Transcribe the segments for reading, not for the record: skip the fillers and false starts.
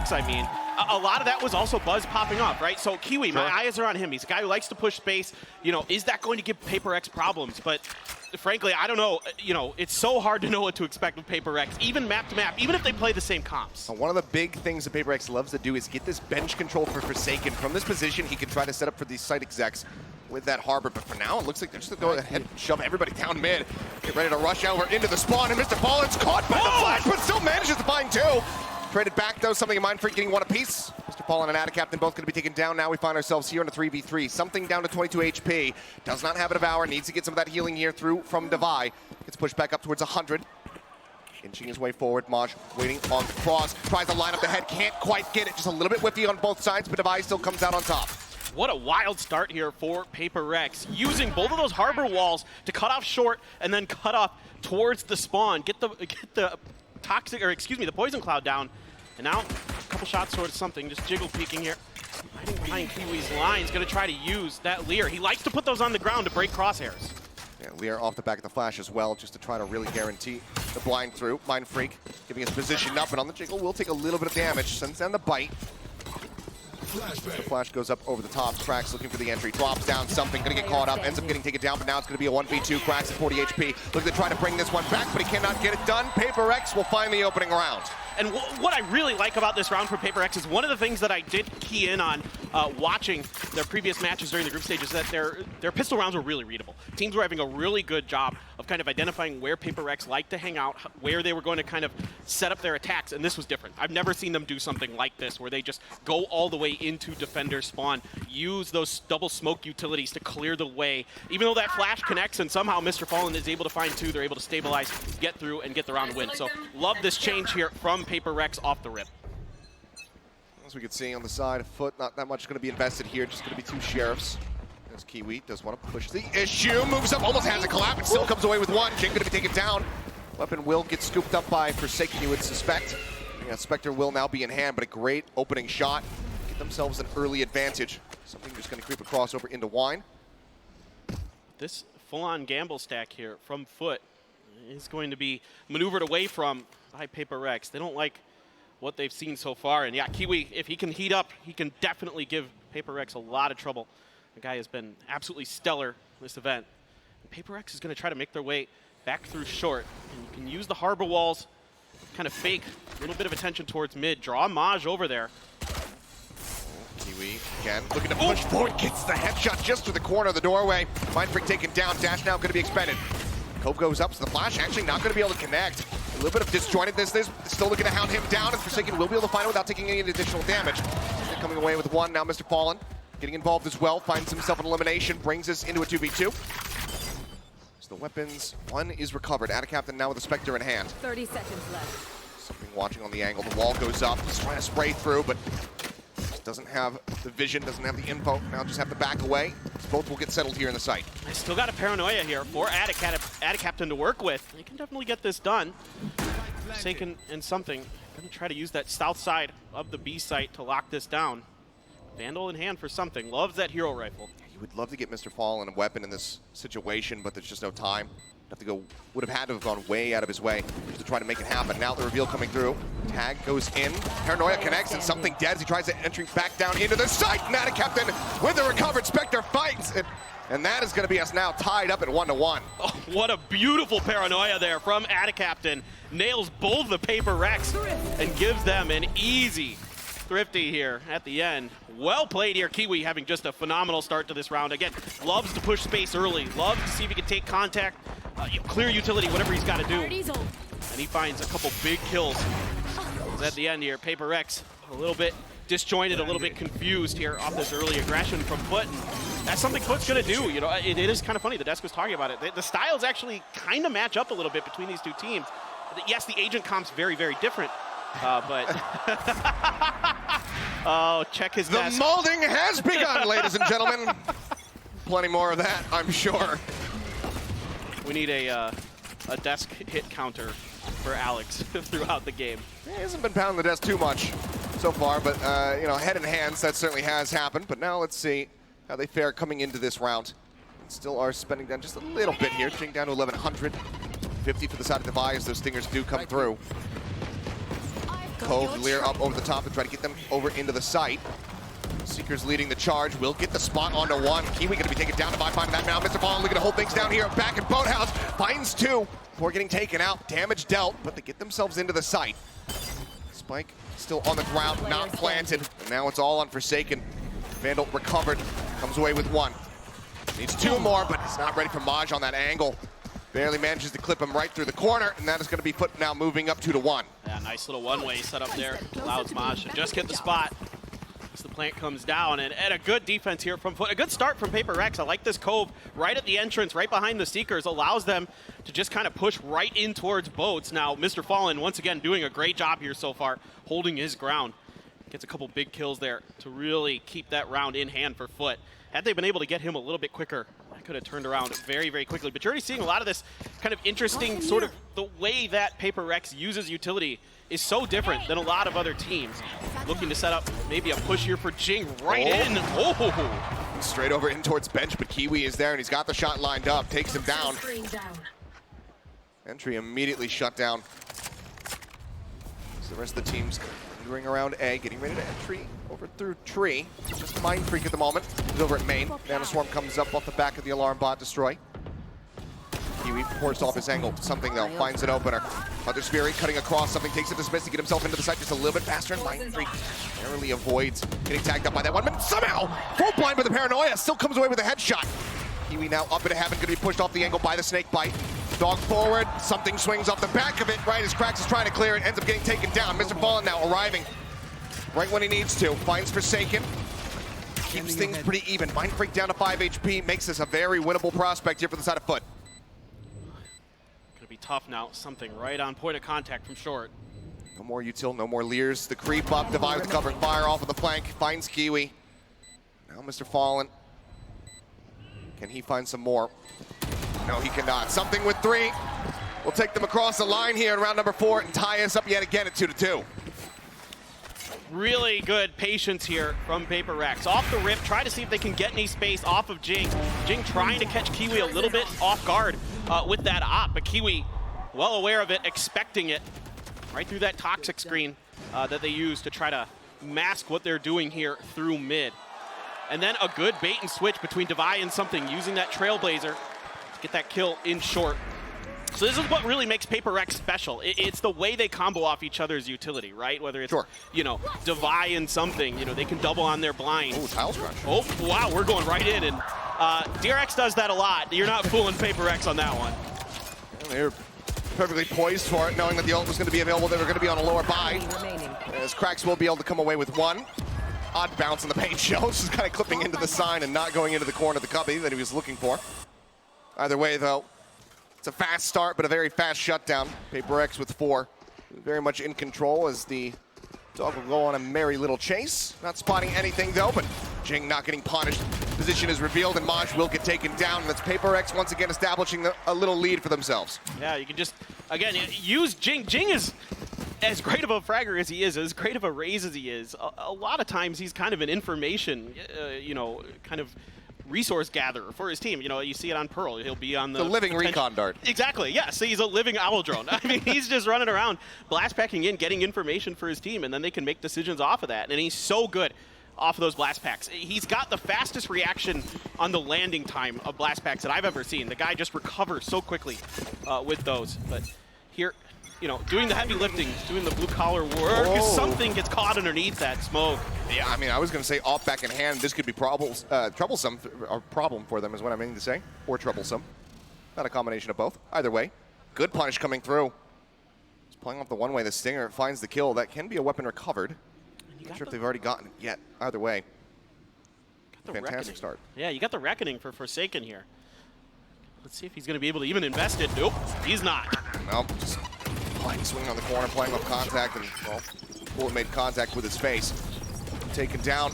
PRX, I mean, a lot of that was also Buzz popping off, right? So Kiwi, my eyes are on him. He's a guy who likes to push space. You know, is that going to give PRX problems? But frankly, I don't know. You know, it's so hard to know what to expect with PRX, even map to map, even if they play the same comps. One of the big things that PRX loves to do is get this bench control for Forsaken. From this position, he can try to set up for these site execs with that Harbor, but for now, it looks like they're just going to go ahead and shove everybody down mid. Get ready to rush over into the spawn, and Mr. Fallen's caught by the flash, but still manages to find two. Traded back, though, something in Mindfreak getting one apiece. Mr. Fallen and Adicaptan both going to be taken down. Now we find ourselves here in a 3v3. Something down to 22 HP. Does not have a Devour. Needs to get some of that healing here through from Devi. Gets pushed back up towards 100. Inching his way forward. Maj waiting on the cross. Tries to line up the head. Can't quite get it. Just a little bit whiffy on both sides, but Devi still comes out on top. What a wild start here for PRX, using both of those Harbor walls to cut off short and then cut off towards the spawn. Get the toxic, or excuse me, the poison cloud down. And now, a couple shots towards something, just jiggle peeking here. Hiding behind Kiwi's lines, gonna try to use that Leer. He likes to put those on the ground to break crosshairs. Yeah, Leer off the back of the flash as well, just to try to really guarantee the blind through. Mindfreak giving his position up, and on the jiggle will take a little bit of damage. Sends down the bite. The flash goes up over the top. Cracks looking for the entry. Drops down something. Going to get caught up. Ends up getting taken down, but now it's going to be a 1v2. Cracks at 40 HP. Looking to try to bring this one back, but he cannot get it done. PRX will find the opening round. And what I really like about this round for PRX is one of the things that I did key in on watching their previous matches during the group stage is that their pistol rounds were really readable. Teams were having a really good job of kind of identifying where PRX liked to hang out, where they were going to kind of set up their attacks, and this was different. I've never seen them do something like this, where they just go all the way into defender spawn, use those double smoke utilities to clear the way. Even though that flash connects and somehow Mr. Fallen is able to find two, they're able to stabilize, get through, and get the round win. So love this change here from PRX off the rip. As we can see on the side of FUT, not that much is going to be invested here, just going to be two sheriffs. There's Kiwi, does want to push the issue, moves up, almost has a collapse, and still comes away with one. Jing going to be taken down. Weapon will get scooped up by Forsaken, you would suspect. Yeah, Spectre will now be in hand, but a great opening shot. Get themselves an early advantage. Something just going to creep across over into Wine. This full-on gamble stack here from FUT is going to be maneuvered away from by PRX. They don't like what they've seen so far, and yeah, Kiwi, if he can heat up, he can definitely give PRX a lot of trouble. The guy has been absolutely stellar this event. And PRX is going to try to make their way back through short, and you can use the Harbor walls, kind of fake a little bit of attention towards mid, draw Maj over there. Kiwi again looking to push forward, gets the headshot just through the corner of the doorway. Mindfreak taken down, dash now going to be expended. Cope goes up, so the flash actually not going to be able to connect. A little bit of disjointedness. There's still looking to hound him down, and Forsaken will be able to find it without taking any additional damage. They're coming away with one. Now Mr. Fallen getting involved as well, finds himself an elimination, brings us into a 2v2. So the weapons, one is recovered. Adicaptan now with the Spectre in hand. 30 seconds left. Something watching on the angle. The wall goes up. He's trying to spray through, but doesn't have the vision, doesn't have the info. Now just have to back away. Both will get settled here in the site. I still got a paranoia here for Adicaptan to work with. He can definitely get this done. Forsaken and something. Gonna try to use that south side of the B site to lock this down. Vandal in hand for something. Loves that hero rifle. You would love to get Mr. Fallen a weapon in this situation, but there's just no time. Would have had to have gone way out of his way to try to make it happen. Now the reveal coming through. Tag goes in. Paranoia connects, and something dead as he tries to entry back down into the site. Adicaptan with the recovered Spectre fights. And that is going to be us now tied up at 1-1. Oh, what a beautiful paranoia there from Adicaptan. Nails both the PRX and gives them an easy thrifty here at the end. Well played here. Kiwi having just a phenomenal start to this round. Again, loves to push space early. Loves to see if he can take contact, clear utility, whatever he's got to do. And he finds a couple big kills at the end here. PRX a little bit disjointed, a little bit confused here off this early aggression from FUT. That's something FUT's going to do. You know, it is kind of funny. The desk was talking about it. The styles actually kind of match up a little bit between these two teams. Yes, the agent comp's very, very different. But oh, check his desk. The molding has begun, ladies and gentlemen. Plenty more of that, I'm sure. We need a desk hit counter for Alex throughout the game. He hasn't been pounding the desk too much so far, but you know, head in hands, that certainly has happened. But now let's see how they fare coming into this round. Still are spending down just a little bit here, getting down to 1,100. 50 for the side of Devi as those stingers do come through. Cove, Lear up over the top to try to get them over into the site. Seeker's leading the charge, will get the spot onto one. Kiwi gonna be taken down by finding that now. Mr. Fallen looking to hold things down here. Back in Boathouse, finds two before getting taken out. Damage dealt, but they get themselves into the site. Spike still on the ground, not planted. And now it's all on Forsaken. Vandal recovered, comes away with one. Needs two more, but he's not ready for Maj on that angle. Barely manages to clip him right through the corner, and that is going to be FUT now moving up 2-1. Yeah, nice little one-way set up there. Allows Maj to just get the spot as the plant comes down. And a good defense here from FUT. A good start from PRX. I like this Cove right at the entrance, right behind the Seekers. Allows them to just kind of push right in towards boats. Now, Mr. Fallen, once again, doing a great job here so far, holding his ground. Gets a couple big kills there to really keep that round in hand for FUT. Had they been able to get him a little bit quicker, that could have turned around very, very quickly. But you're already seeing a lot of this kind of interesting sort of the way that PRX uses utility is so different than a lot of other teams. Looking to set up maybe a push here for Jing right in. Oh! Straight over in towards bench, but Kiwi is there and he's got the shot lined up. Takes him down. Entry immediately shut down. So the rest of the team's lingering around A, getting ready to entry over through tree. Just Mind Freak at the moment. He's over at main. Nanoswarm comes up off the back of the alarm bot. Destroy. Kiwi forced off his angle. Something though, finds an opener. Mother Spirit cutting across. Something takes it to Smith to get himself into the site just a little bit faster. And Mind Freak narrowly avoids getting tagged up by that one. But somehow, full blind with the Paranoia, still comes away with a headshot. Kiwi now up into heaven, going to be pushed off the angle by the snake bite. Dog forward, something swings off the back of it, right as Krax is trying to clear it, ends up getting taken down. Mr. Fallen now arriving right when he needs to. Finds Forsaken, keeps things pretty even. Mind Freak down to 5 HP, makes this a very winnable prospect here for the side of FUT. Gonna be tough now, something right on point of contact from short. No more util, no more Lears. The creep up, Divide with covering fire off of the flank, finds Kiwi. Now Mr. Fallen, can he find some more? No, he cannot. Something with three. We'll take them across the line here in round number 4 and tie us up yet again at 2-2. Really good patience here from PRX. Off the rip, try to see if they can get any space off of Jing. Jing trying to catch Kiwi a little bit off guard with that op, but Kiwi well aware of it, expecting it right through that toxic screen that they use to try to mask what they're doing here through mid. And then a good bait and switch between Devi and something, using that Trailblazer to get that kill in short. So this is what really makes PRX special. It's the way they combo off each other's utility, right? Whether it's, you know, Devi and something, you know, they can double on their blind. Oh, Tiles Crunch. Oh, wow, we're going right in. And DRX does that a lot. You're not fooling PRX on that one. And they're perfectly poised for it, knowing that the ult was going to be available. They were going to be on a lower buy. As Krax will be able to come away with one. Odd bounce on the paint show. Just kind of clipping into the sign and not going into the corner of the cubby that he was looking for. Either way, though, it's a fast start, but a very fast shutdown. PRX with 4. Very much in control as the dog will go on a merry little chase. Not spotting anything, though, but Jing not getting punished. Position is revealed, and Maj will get taken down. And that's PRX once again establishing a little lead for themselves. Yeah, you can just, again, use Jing. Jing is as great of a fragger as he is, as great of a raise as he is. A lot of times he's kind of an information, you know, kind of resource gatherer for his team. You know, you see it on Pearl. He'll be on the living recon dart. Exactly, yeah. So he's a living owl drone. I mean, he's just running around, blast packing in, getting information for his team, and then they can make decisions off of that. And he's so good off of those blast packs. He's got the fastest reaction on the landing time of blast packs that I've ever seen. The guy just recovers so quickly with those. But here, you know, doing the heavy lifting, doing the blue collar work, if something gets caught underneath that smoke. Yeah, I mean, I was going to say off back in hand, this could be troublesome, or problem for them is what I mean to say, or troublesome. Not a combination of both. Either way, good punish coming through. Just playing off the one way, the Stinger finds the kill. That can be a weapon recovered. Not sure if they've already gotten it yet. Either way, fantastic start. Yeah, you got the Reckoning for Forsaken here. Let's see if he's going to be able to even invest it. Nope, he's not. Nope, just swinging on the corner, playing off contact, and, well, Bullet made contact with his face. Taken down.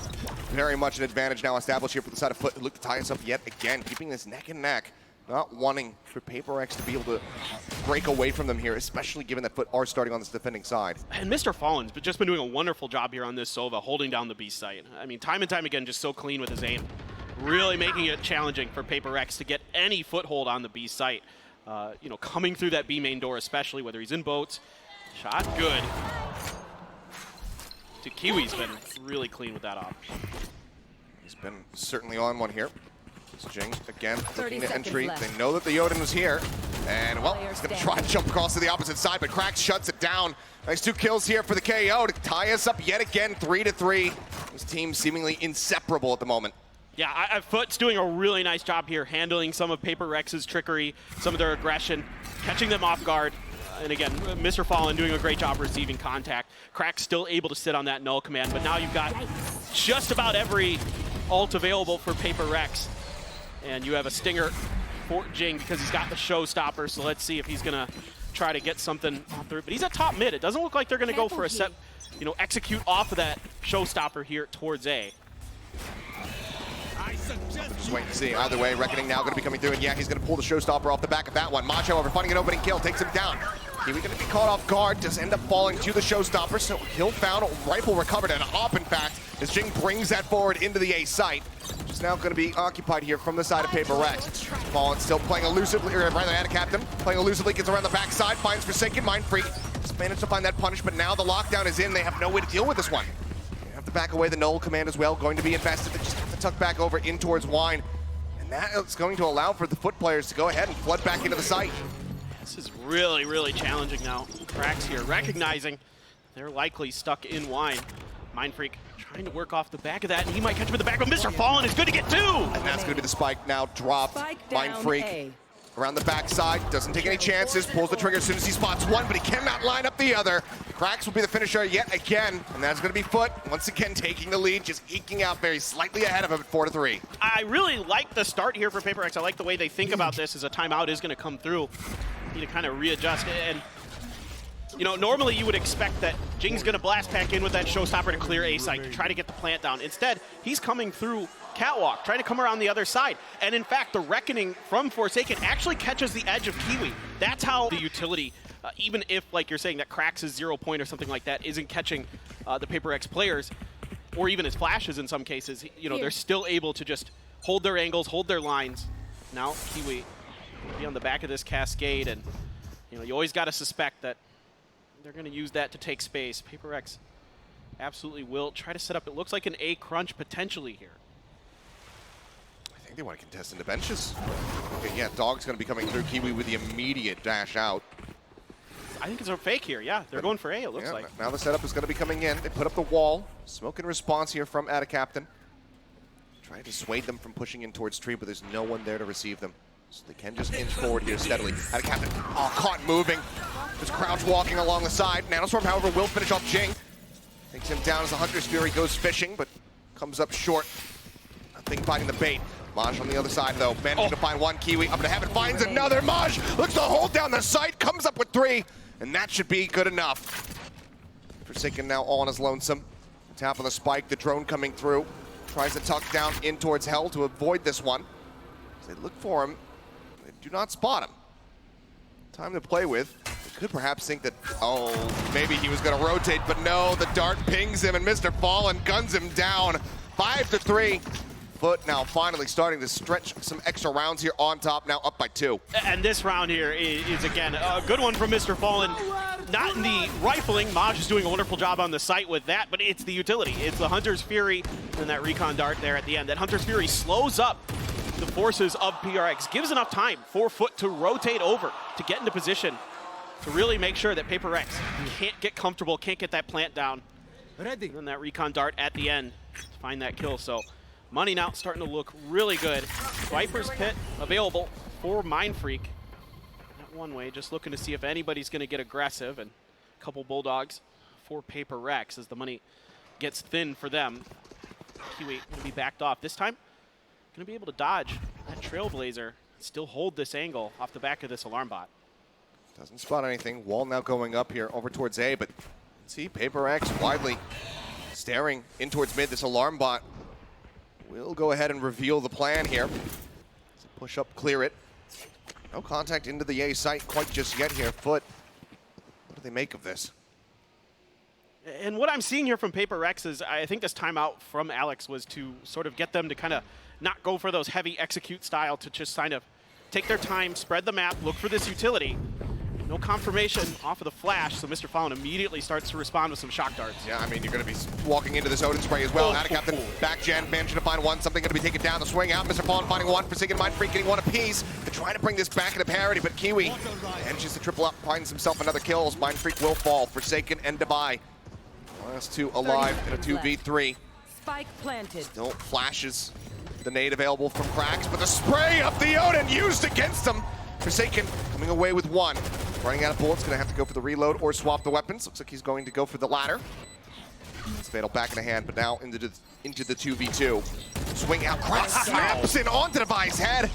Very much an advantage now established here for the side of FUT. Look to tie us up yet again, keeping this neck and neck. Not wanting for PRX to be able to break away from them here, especially given that FUT are starting on this defending side. And Mr. Fallen's just been doing a wonderful job here on this Sova, holding down the B site. I mean, time and time again, just so clean with his aim. Really making it challenging for PRX to get any foothold on the B site. You know, coming through that B main door, especially whether he's in boats. Shot good. Kiwi's been really clean with that op. He's been certainly on one here. Jing again looking to 30 entry. seconds left. They know that the Odin was here. And well, he's going to try and jump across to the opposite side, but Krax shuts it down. Nice 2 kills here for the KO to tie us up yet again, 3-3. This team seemingly inseparable at the moment. Yeah, FUT's doing a really nice job here, handling some of Paper Rex's trickery, some of their aggression, catching them off guard. And again, Mr. Fallen doing a great job receiving contact. Krax still able to sit on that null command, but now you've got just about every ult available for Paper Rex. And you have a stinger for Jing because he's got the showstopper, so let's see if he's gonna try to get something on through. But he's at top mid. It doesn't look like they're gonna go for a set, execute off of that showstopper here towards A. Just wait and see. Either way, Reckoning now going to be coming through, and yeah, he's going to pull the showstopper off the back of that one. Maj, however, finding an opening kill, takes him down. Kiwi going to be caught off guard, just end up falling to the showstopper, so kill found, rifle recovered, and op, in fact, as Jing brings that forward into the A site. Which is now going to be occupied here from the side of Paper Rex. Fallen still playing elusively, or rather, Captain playing elusively, gets around the backside, finds Forsaken, Mind Freak. Just managed to find that punish, but now the lockdown is in. They have no way to deal with this one. They have to back away. The Null command as well, going to be invested. They just have to tuck back over in towards Wine. And that is going to allow for the FUT players to go ahead and flood back into the site. This is really, really challenging now. Krax here, recognizing they're likely stuck in Wine. Mind Freak trying to work off the back of that, and he might catch him in the back, but Mr. Fallen is good to get 2! And that's going to be the spike now dropped. Mind Freak around the backside, doesn't take any chances, pulls the trigger as soon as he spots one, but he cannot line up the other. Krax will be the finisher yet again, and that's going to be FUT, once again taking the lead, just eking out very slightly ahead of him at 4-3. I really like the start here for Paper X. I like the way they think about this as a timeout is going to come through. Need to kind of readjust, and normally you would expect that Jing's going to blast back in with that showstopper to clear A site, to try to get the plant down. Instead, he's coming through Catwalk, trying to come around the other side. And in fact, the Reckoning from Forsaken actually catches the edge of Kiwi. That's how the utility, even if, like you're saying, that Krax's 0 point or something like that isn't catching the Paper X players, or even his flashes in some cases, they're still able to just hold their angles, hold their lines. Now, Kiwi will be on the back of this cascade, and you always got to suspect that they're going to use that to take space. Paper X absolutely will try to set up, it looks like an A crunch potentially here. I think they want to contest into benches. Okay, yeah, Dog's going to be coming through. Kiwi with the immediate dash out. I think it's a fake here, yeah. They're going for A, it looks like. Now the setup is going to be coming in. They put up the wall. Smoke and response here from Captain. Trying to dissuade them from pushing in towards tree, but there's no one there to receive them. So they can just inch forward here steadily. Captain, caught moving. Just crouch walking along the side. Nanoswarm, however, will finish off Jing. Takes him down as the Hunter's Fury goes fishing, but comes up short. Nothing finding the bait. Maj on the other side, though, managing to find one. Kiwi up to heaven, finds another. Maj looks to hold down the site, comes up with 3, and that should be good enough. Forsaken now all on his lonesome. Tap on the spike, the drone coming through. Tries to tuck down in towards Hell to avoid this one. As they look for him, they do not spot him. Time to play with. They could perhaps think that, maybe he was going to rotate, but no, the dart pings him, and Mr. Fallen guns him down. 5-3. FUT now finally starting to stretch some extra rounds here on top, now up by 2. And this round here is again, a good one from Mr. Fallen. Not in the rifling, Maj is doing a wonderful job on the site with that, but it's the utility. It's the Hunter's Fury and that recon dart there at the end. That Hunter's Fury slows up the forces of PRX, gives enough time for FUT to rotate over, to get into position, to really make sure that Paper X can't get comfortable, can't get that plant down. And then that recon dart at the end to find that kill. So money now starting to look really good. Viper's Pit available for Mind Freak. That one way, just looking to see if anybody's going to get aggressive, and a couple Bulldogs for Paper Rex as the money gets thin for them. Kiwi going to be backed off. This time, going to be able to dodge that Trailblazer, still hold this angle off the back of this alarm bot. Doesn't spot anything. Wall now going up here over towards A, but see Paper X widely staring in towards mid. This alarm bot will go ahead and reveal the plan here. So push up, clear it. No contact into the A site quite just yet here. FUT, what do they make of this? And what I'm seeing here from Paper Rex is, I think this timeout from Alex was to sort of get them to kind of not go for those heavy execute style, to just kind of take their time, spread the map, look for this utility. No confirmation off of the flash, so Mr. Fallen immediately starts to respond with some shock darts. Yeah, I mean, you're going to be walking into this Odin spray as well. Captain back gen, managing to find one. Something going to be taken down. The swing out. Mr. Fallen finding one. Forsaken Mindfreak getting one apiece. They're trying to bring this back into parity, but Kiwi manages to triple up, finds himself another kill. Mindfreak will fall. Forsaken and Debai. Last two alive in a 2v3. Spike planted. Still flashes the nade available from Cracks, but the spray of the Odin used against him. Forsaken coming away with one. Running out of bullets, gonna have to go for the reload or swap the weapons. Looks like he's going to go for the latter. It's Fatal back in the hand, but now into the 2v2. Swing out, Cracks snaps in onto Debai's head.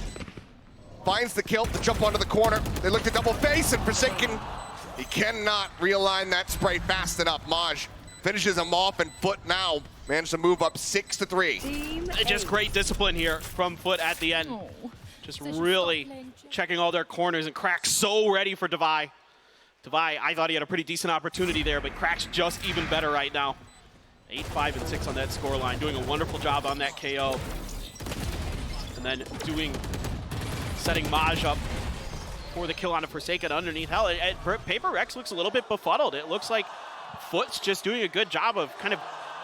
Finds the kill to jump onto the corner. They look to double face, and Forsaken, he cannot realign that spray fast enough. Maj finishes him off, and FUT now managed to move up 6-3. Just great discipline here from FUT at the end. Just really checking all their corners, and Cracks so ready for Debai. Debai, I thought he had a pretty decent opportunity there, but Cracks just even better right now. 8, 5, and 6 on that scoreline, doing a wonderful job on that KO. And then setting Maj up for the kill on a Forsaken underneath. Hell, PRX looks a little bit befuddled. It looks like FUT's just doing a good job of kind of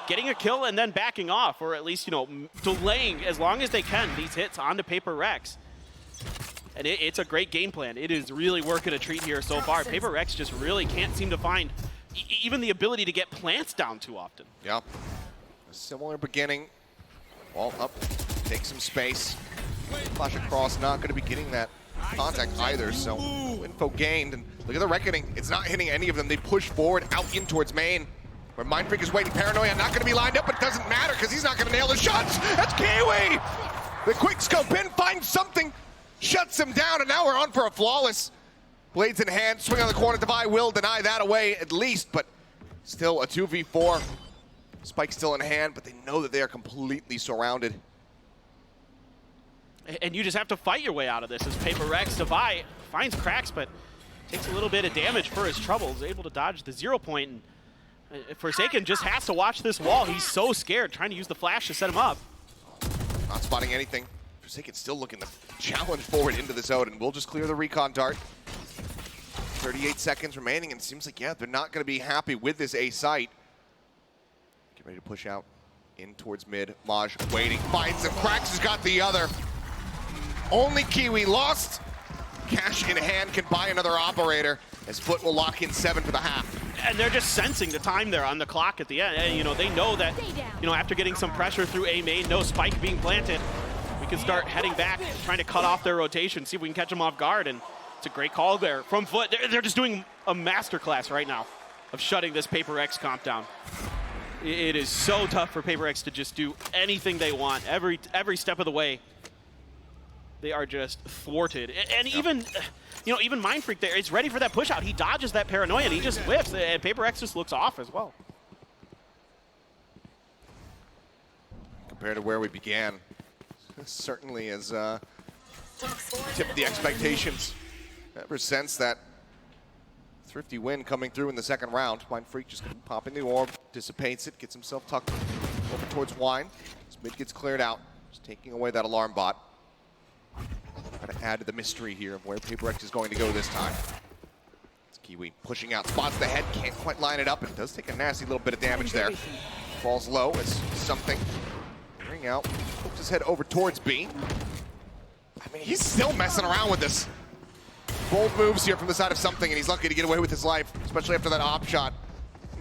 getting a kill and then backing off, or at least, you know, delaying as long as they can these hits onto PRX. And it's a great game plan. It is really working a treat here so far. PRX just really can't seem to find even the ability to get plants down too often. Yeah. A similar beginning. Wall up, take some space. Flash across, not going to be getting that contact either, so info gained. And look at the Reckoning. It's not hitting any of them. They push forward out in towards main, where Mindfreak is waiting. Paranoia not going to be lined up, but it doesn't matter because he's not going to nail the shots. That's Kiwi! The quick scope in, finds something, shuts him down, and now we're on for a flawless. Blades in hand, swing on the corner. Debai will deny that away at least, but still a 2v4. Spike still in hand, but they know that they are completely surrounded. And you just have to fight your way out of this as PRX. Debai finds Cracks, but takes a little bit of damage for his troubles, able to dodge the 0 point. And Forsaken just has to watch this wall. He's so scared, trying to use the flash to set him up. Not spotting anything. Forsaken still looking to challenge forward into this Odin. We'll just clear the recon dart. 38 seconds remaining, and it seems like, yeah, they're not going to be happy with this A site. Get ready to push out in towards mid. Maj waiting, finds him. Cracks has got the other. Only Kiwi lost. Cash in hand can buy another operator, as FUT will lock in 7 for the half. And they're just sensing the time there on the clock at the end. And, you know, they know that, you know, after getting some pressure through A main, no spike being planted, we can start heading back, trying to cut off their rotation, see if we can catch them off guard. And it's a great call there from FUT. They're just doing a masterclass right now of shutting this PRX comp down. It is so tough for PRX to just do anything they want every step of the way. They are just thwarted. And even, you know, even Mindfreak there is ready for that push out. He dodges that Paranoia and he just whiffs, and PRX just looks off as well. Compared to where we began, certainly has tipped the expectations. Ever since that thrifty win coming through in the second round, Mindfreak just gonna pop in the orb, dissipates it, gets himself tucked over towards Wine. His mid gets cleared out, just taking away that alarm bot. Try to add to the mystery here of where PRX is going to go this time. It's Kiwi pushing out, spots the head, can't quite line it up, and does take a nasty little bit of damage there. Falls low as something. Ring out, pokes his head over towards B. I mean, he's still messing around with this. Bold moves here from the side of something, and he's lucky to get away with his life, especially after that op shot.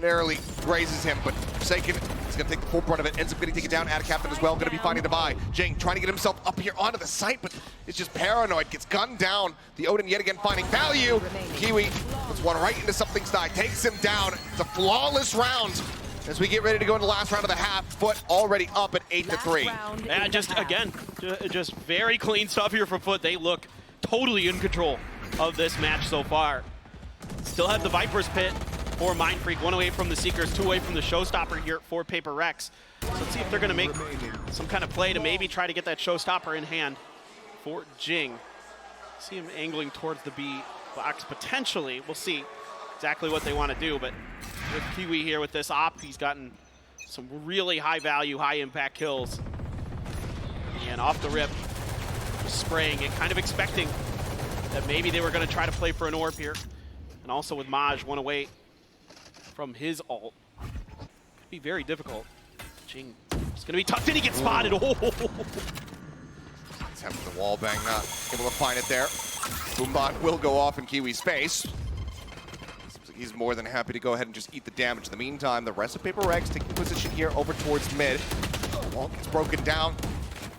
Narrowly grazes him, but Forsaken is going to take the full brunt of it. Ends up getting taken down. Captain as well, going to be finding Debai. Jing trying to get himself up here onto the site, but it's just paranoid. Gets gunned down. The Odin yet again finding value. Kiwi puts one right into something's thigh, takes him down. It's a flawless round as we get ready to go into the last round of the half. FUT already up at 8-3. Yeah, just again, just very clean stuff here from FUT. They look totally in control of this match so far. Still have the Viper's Pit for Mindfreak, 1 away from the Seekers, 2 away from the Showstopper here for PRX. So let's see if they're going to make some kind of play to maybe try to get that Showstopper in hand for Jing. See him angling towards the B box potentially. We'll see exactly what they want to do, but with Kiwi here with this op, he's gotten some really high value, high impact kills. And off the rip, spraying it, kind of expecting that maybe they were going to try to play for an orb here. And also with Maj one away from his ult. Could be very difficult. Jing is going to be tough. Did he get spotted? Oh! He's having the wall bang, not able to find it there. Boombot will go off in Kiwi's face. He's more than happy to go ahead and just eat the damage. In the meantime, the rest of PRX taking position here over towards mid. Wall gets broken down.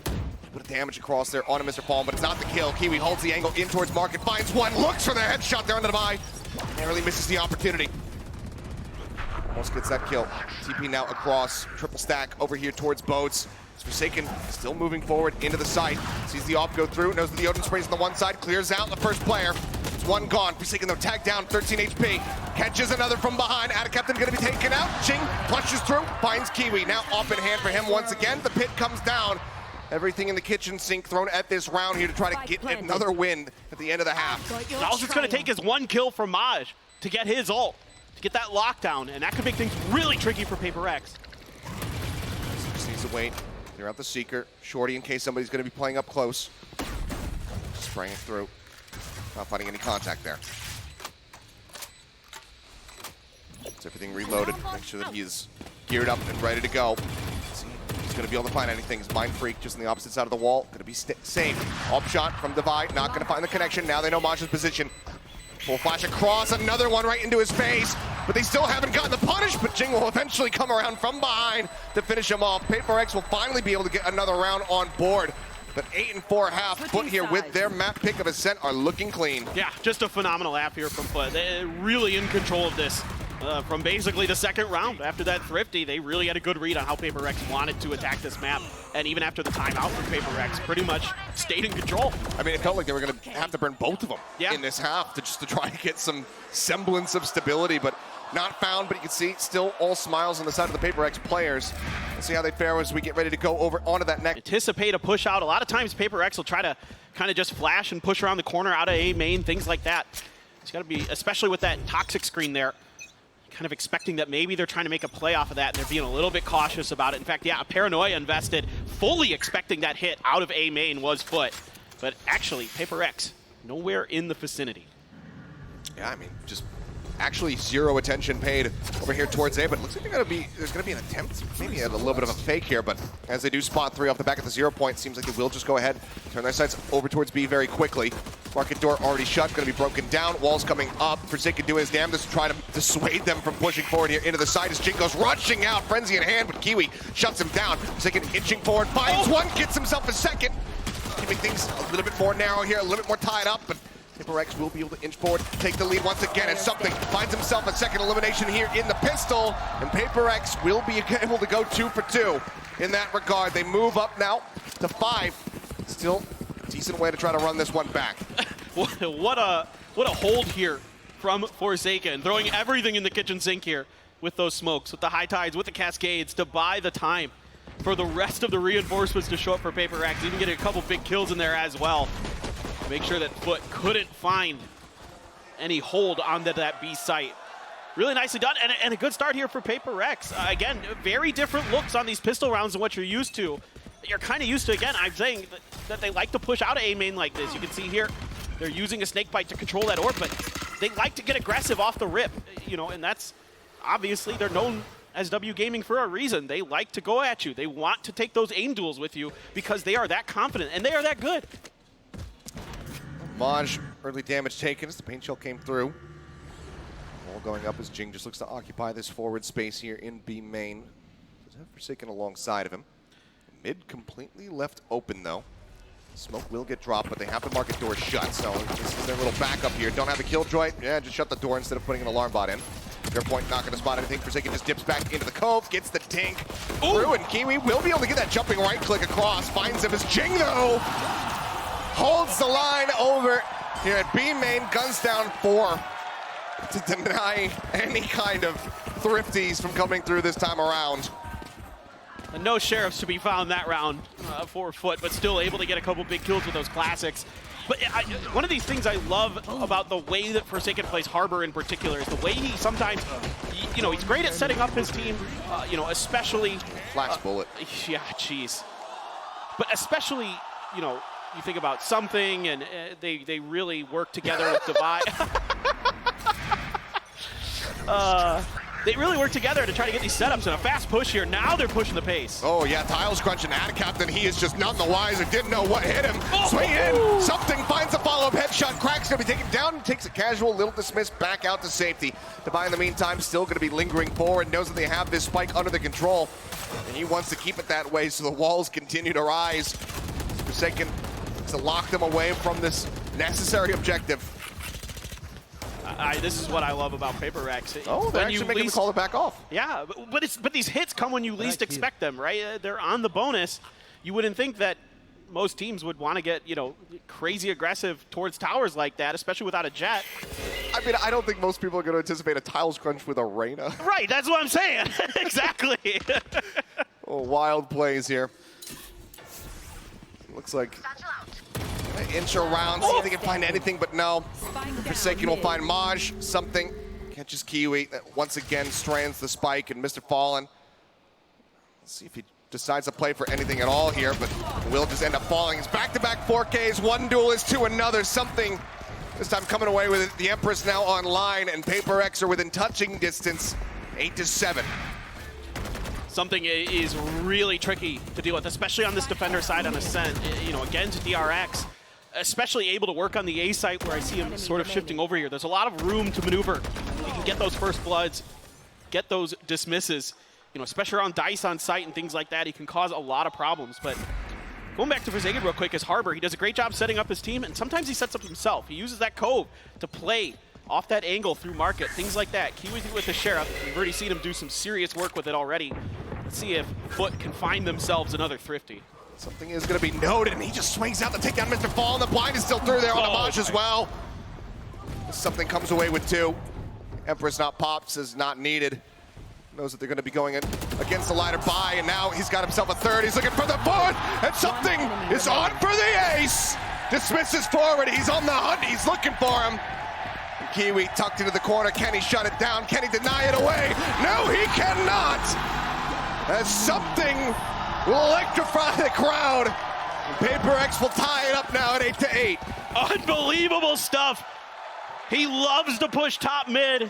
A bit of damage across there onto Mr. Fallen, but it's not the kill. Kiwi holds the angle in towards Market, finds one, looks for the headshot there on the buy. Narrowly misses the opportunity. Almost gets that kill. TP now across, triple stack over here towards Boats. Forsaken still moving forward into the site. Sees the op go through, knows that the Odin sprays on the one side, clears out the first player. It's one gone. Forsaken though tagged down, 13 HP. Catches another from behind. Adacaptain gonna be taken out. Jing pushes through, finds Kiwi. Now off in hand for him once again. The pit comes down. Everything in the kitchen sink thrown at this round here to try to get another win at the end of the half. All it's gonna take is one kill from Maj to get his ult, to get that lockdown, and that could make things really tricky for PRX. Just needs to wait. Clear out the Seeker. Shorty in case somebody's going to be playing up close. Spraying it through. Not finding any contact there. Gets everything reloaded. Make sure that he is geared up and ready to go. See if he's going to be able to find anything. His Mind Freak just on the opposite side of the wall. Going to be safe. Up shot from Divide. Not going to find the connection. Now they know Maj's position. Full flash across. Another one right into his face. But they still haven't gotten the punish, but Jing will eventually come around from behind to finish him off. PRX will finally be able to get another round on board. But 8 and 4 half, FUT here with their map pick of Ascent are looking clean. Yeah, just a phenomenal half here from FUT. They're really in control of this from basically the second round. After that Thrifty, they really had a good read on how PRX wanted to attack this map. And even after the timeout from PRX, pretty much stayed in control. I mean, it felt like they were going to have to burn both of them in this half to try to get some semblance of stability, but not found. But you can see still all smiles on the side of the PRX players. Let's see how they fare as we get ready to go over onto that next. Anticipate a push out. A lot of times PRX will try to kind of just flash and push around the corner out of A main, things like that. It's got to be, especially with that toxic screen there, kind of expecting that maybe they're trying to make a play off of that, and they're being a little bit cautious about it. In fact, yeah, Paranoia invested, fully expecting that hit out of A main was FUT. But actually, PRX, nowhere in the vicinity. Yeah, I mean, just actually zero attention paid over here towards A, but it looks like there's gonna be an attempt, maybe a little bit of a fake here, but as they do spot 3 off the back of the 0 point, seems like they will just go ahead, turn their sights over towards B very quickly. Market door already shut, gonna be broken down, walls coming up. Forsaken doing his damnedest to try to dissuade them from pushing forward here into the side as Jing goes rushing out, frenzy in hand, but Kiwi shuts him down. Forsaken inching forward, finds one, gets himself a second, keeping things a little bit more narrow here, a little bit more tied up, but PRX will be able to inch forward, take the lead once again, and something finds himself a second elimination here in the pistol, and PRX will be able to go 2 for 2 in that regard. They move up now to 5. Still a decent way to try to run this one back. What a hold here from Forsaken, throwing everything in the kitchen sink here with those smokes, with the high tides, with the cascades to buy the time for the rest of the reinforcements to show up for PRX, even getting a couple big kills in there as well. Make sure that FUT couldn't find any hold onto that B site. Really nicely done, and a good start here for PRX. Again, very different looks on these pistol rounds than what you're used to. You're kind of used to, again, I'm saying that they like to push out of A main like this. You can see here, they're using a snake bite to control that orb, but they like to get aggressive off the rip, you know, and that's obviously, they're known as W Gaming for a reason. They like to go at you. They want to take those aim duels with you because they are that confident and they are that good. Maj, early damage taken as the paint shell came through. All going up as Jing just looks to occupy this forward space here in B main. Does have Forsaken alongside of him. Mid completely left open though. Smoke will get dropped, but they have the market door shut, so this is their little backup here. Don't have the killjoy, yeah, just shut the door instead of putting an alarm bot in. Their point not gonna spot anything. Forsaken just dips back into the cove, gets the dink through, and Kiwi will be able to get that jumping right click across. Finds him as Jing though holds the line over here at B main, guns down 4 to deny any kind of thrifties from coming through this time around. And no sheriffs to be found that round for FUT, but still able to get a couple big kills with those classics. But one of these things I love about the way that Forsaken plays Harbor in particular is the way he sometimes, you know, he's great at setting up his team, you know, especially... Flax bullet. Yeah, jeez. But especially, you know, you think about something and they really work together with Divide. They really work together to try to get these setups and a fast push here. Now they're pushing the pace. Oh yeah, Tiles crunching Adicapton. He is just none the wiser. Didn't know what hit him. Oh. Swing in. Something finds a follow-up headshot. Crack's gonna be taken down. Takes a casual little dismiss back out to safety. Divine in the meantime still gonna be lingering forward. Knows that they have this spike under the control, and he wants to keep it that way so the walls continue to rise. Forsaken to lock them away from this necessary objective. This is what I love about PRX. Oh, they're actually making the call to back off. Yeah, but these hits come when you least expect them, right? They're on the bonus. You wouldn't think that most teams would want to get, you know, crazy aggressive towards towers like that, especially without a jet. I mean, I don't think most people are going to anticipate a Tiles crunch with a Reyna. Right, that's what I'm saying. Exactly. Oh, wild plays here. Looks like an inch around, see if they can find anything, but no. Forsaken will find Maj, something. Catches Kiwi, that once again strands the spike, and Mr. Fallen. Let's see if he decides to play for anything at all here, but will just end up falling. It's back-to-back 4Ks, one duelist to another, something. This time coming away with it. The Empress now online, and PRX are within touching distance, 8-7. Something is really tricky to deal with, especially on this defender side on Ascent. You know, against DRX, especially able to work on the A site where I see him sort of shifting over here. There's a lot of room to maneuver. You can get those first bloods, get those dismisses, you know, especially on dice on site and things like that. He can cause a lot of problems. But going back to Forsaken real quick, as Harbor, he does a great job setting up his team, and sometimes he sets up himself. He uses that cove to play off that angle through market, things like that. Kiwi with the Sheriff, we've already seen him do some serious work with it already. Let's see if FUT can find themselves another Thrifty. Something is going to be noted, and he just swings out to take down Mr. Fall, and the blind is still through there on the Maj as well. Something comes away with two. Empress not popped, says not needed. Knows that they're going to be going in against the lighter buy, and now he's got himself a third. He's looking for the fourth, and something is on for the ace. Dismisses forward, he's on the hunt, he's looking for him. And Kiwi tucked into the corner. Can he shut it down? Can he deny it away? No, he cannot. As something will electrify the crowd. PRX will tie it up now at 8-8. Unbelievable stuff. He loves to push top mid.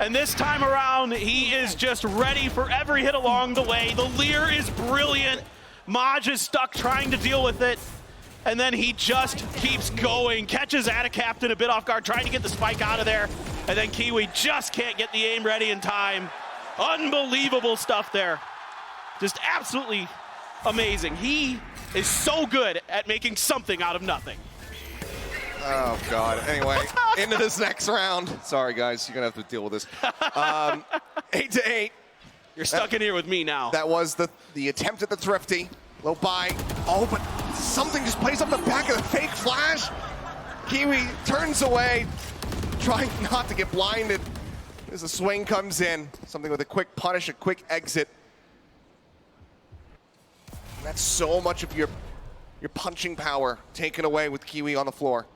And this time around, he is just ready for every hit along the way. The Leer is brilliant. Maj is stuck trying to deal with it. And then he just keeps going. Catches Adicapton a bit off guard, trying to get the spike out of there. And then Kiwi just can't get the aim ready in time. Unbelievable stuff there. Just absolutely amazing. He is so good at making something out of nothing. Oh, God. Anyway, into this next round. Sorry, guys. You're going to have to deal with this. 8-8. You're stuck in here with me now. That was the attempt at the Thrifty. Low buy. Oh, but something just plays up the back of the fake flash. Kiwi turns away, trying not to get blinded. As the swing comes in. Something with a quick punish, a quick exit. That's so much of your punching power taken away with Kiwi on the floor.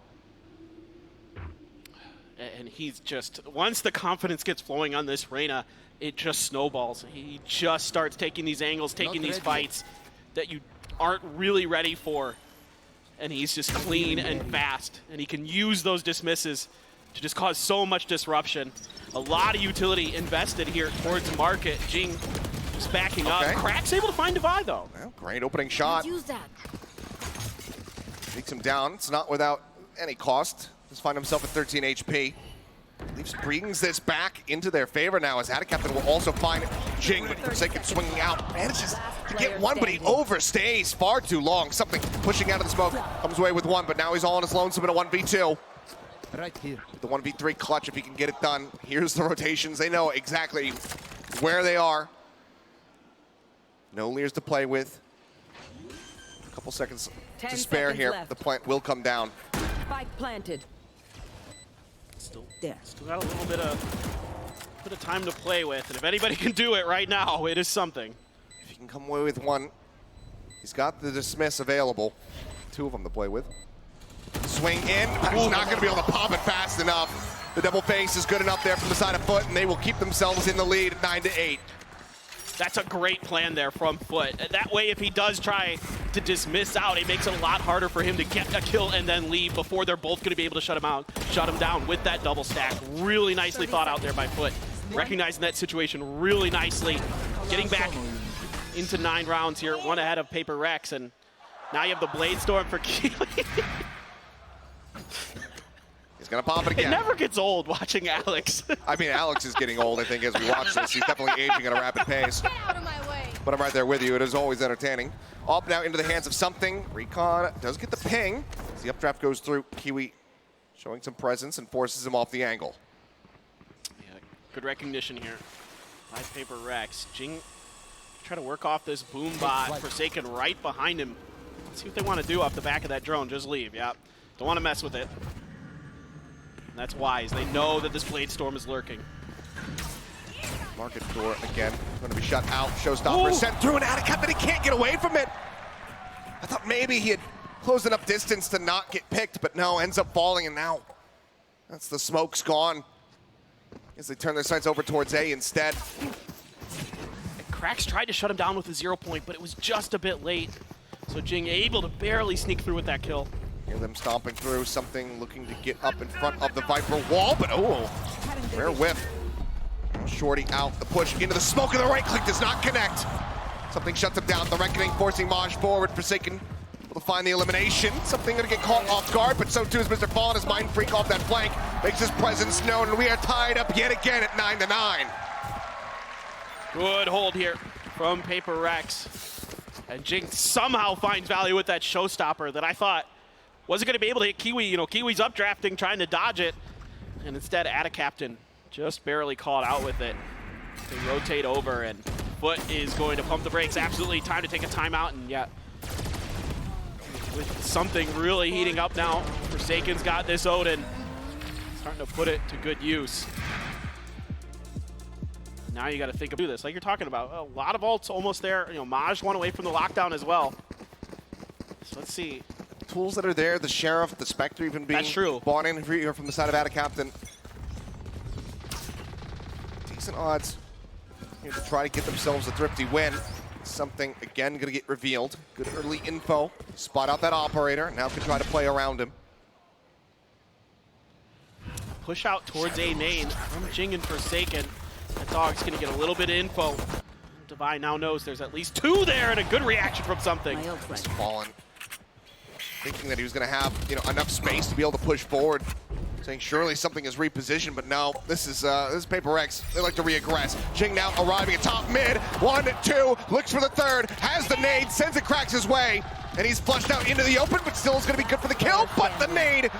And he's just, once the confidence gets flowing on this Reyna, it just snowballs. He just starts taking these angles, taking these fights that you aren't really ready for. And he's just clean and fast. And he can use those dismisses to just cause so much disruption. A lot of utility invested here towards market. Jing just backing up. Crack's able to find Divide, though. Well, great opening shot. Use that. Takes him down. It's not without any cost. Just find himself at 13 HP. Leafs brings this back into their favor now as Adicapton will also find Jing, but Forsaken swinging out. Manages to get one, but he overstays far too long. Something pushing out of the smoke. Comes away with one, but now he's all on his lonesome in a 1v2. Right here. The 1v3 clutch if he can get it done. Here's the rotations. They know exactly where they are. No Leers to play with. A couple seconds to spare here. Left. The plant will come down. Spike planted. Still got a little bit of time to play with, and if anybody can do it right now, it is something. If he can come away with one, he's got the dismiss available. Two of them to play with. Swing in, he's not going to be able to pop it fast enough. The double face is good enough there from the side of FUT, and they will keep themselves in the lead at 9-8. That's a great plan there from FUT. That way, if he does try to just miss out, it makes it a lot harder for him to get a kill and then leave before they're both going to be able to shut him down with that double stack. Really nicely thought out there by FUT. Recognizing that situation really nicely. Getting back into 9 rounds here, 1 ahead of PRX, and now you have the Blade Storm for Kiwi. He's gonna pop it again. It never gets old watching Alex. I mean, Alex is getting old, I think, as we watch this. He's definitely aging at a rapid pace. Get out of my way. But I'm right there with you. It is always entertaining. Up now into the hands of something. Recon does get the ping. As the updraft goes through, Kiwi showing some presence and forces him off the angle. Yeah, good recognition here by PRX. Jing try to work off this boom bot. Forsaken right behind him. Let's see what they want to do off the back of that drone. Just leave. Yeah, don't want to mess with it. And that's wise. They know that this Blade Storm is lurking. Market door again. Going to be shut out. Showstopper sent through an Attica, but he can't get away from it. I thought maybe he had closed enough distance to not get picked, but no, ends up falling, and now that's the smoke's gone. As they turn their sights over towards A instead. Krax tried to shut him down with a 0 point, but it was just a bit late. So Jing able to barely sneak through with that kill. Hear them stomping through. Something looking to get up in front of the Viper wall, but oh, rare whip. Shorty out, the push into the smoke, and the right click does not connect. Something shuts him down. The Reckoning forcing Maj forward. Forsaken able to find the elimination. Something going to get caught off guard, but so too is Mr. Fallen as Mind Freak off that flank. Makes his presence known, and we are tied up yet again at 9-9. Good hold here from PRX. And Jing somehow finds value with that showstopper that I thought wasn't going to be able to hit Kiwi. You know, Kiwi's updrafting, trying to dodge it. And instead, Attica just barely caught out with it. They rotate over, and FUT is going to pump the brakes. Absolutely time to take a timeout, and yeah, with something really heating up now. Forsaken's got this Odin. Starting to put it to good use. Now you got to think of this, like you're talking about. A lot of ults almost there. You know, Maj one away from the lockdown as well. So let's see. Tools that are there, the Sheriff, the Spectre even being bought in here from the side of Attica. Decent odds here to try to get themselves a thrifty win. Something, again, going to get revealed. Good early info. Spot out that operator. Now can try to play around him. Push out towards A main from Jing and Forsaken. That dog's going to get a little bit of info. Divine now knows there's at least 2 there, and a good reaction from something. He's fallen. Thinking that he was going to have, you know, enough space to be able to push forward. Saying surely something is repositioned, but no, this is PRX. They like to reaggress. Jing now arriving at top mid. 1, 2, looks for the third, has the nade, sends it Krax his way, and he's flushed out into the open, but still is going to be good for the kill. But the nade,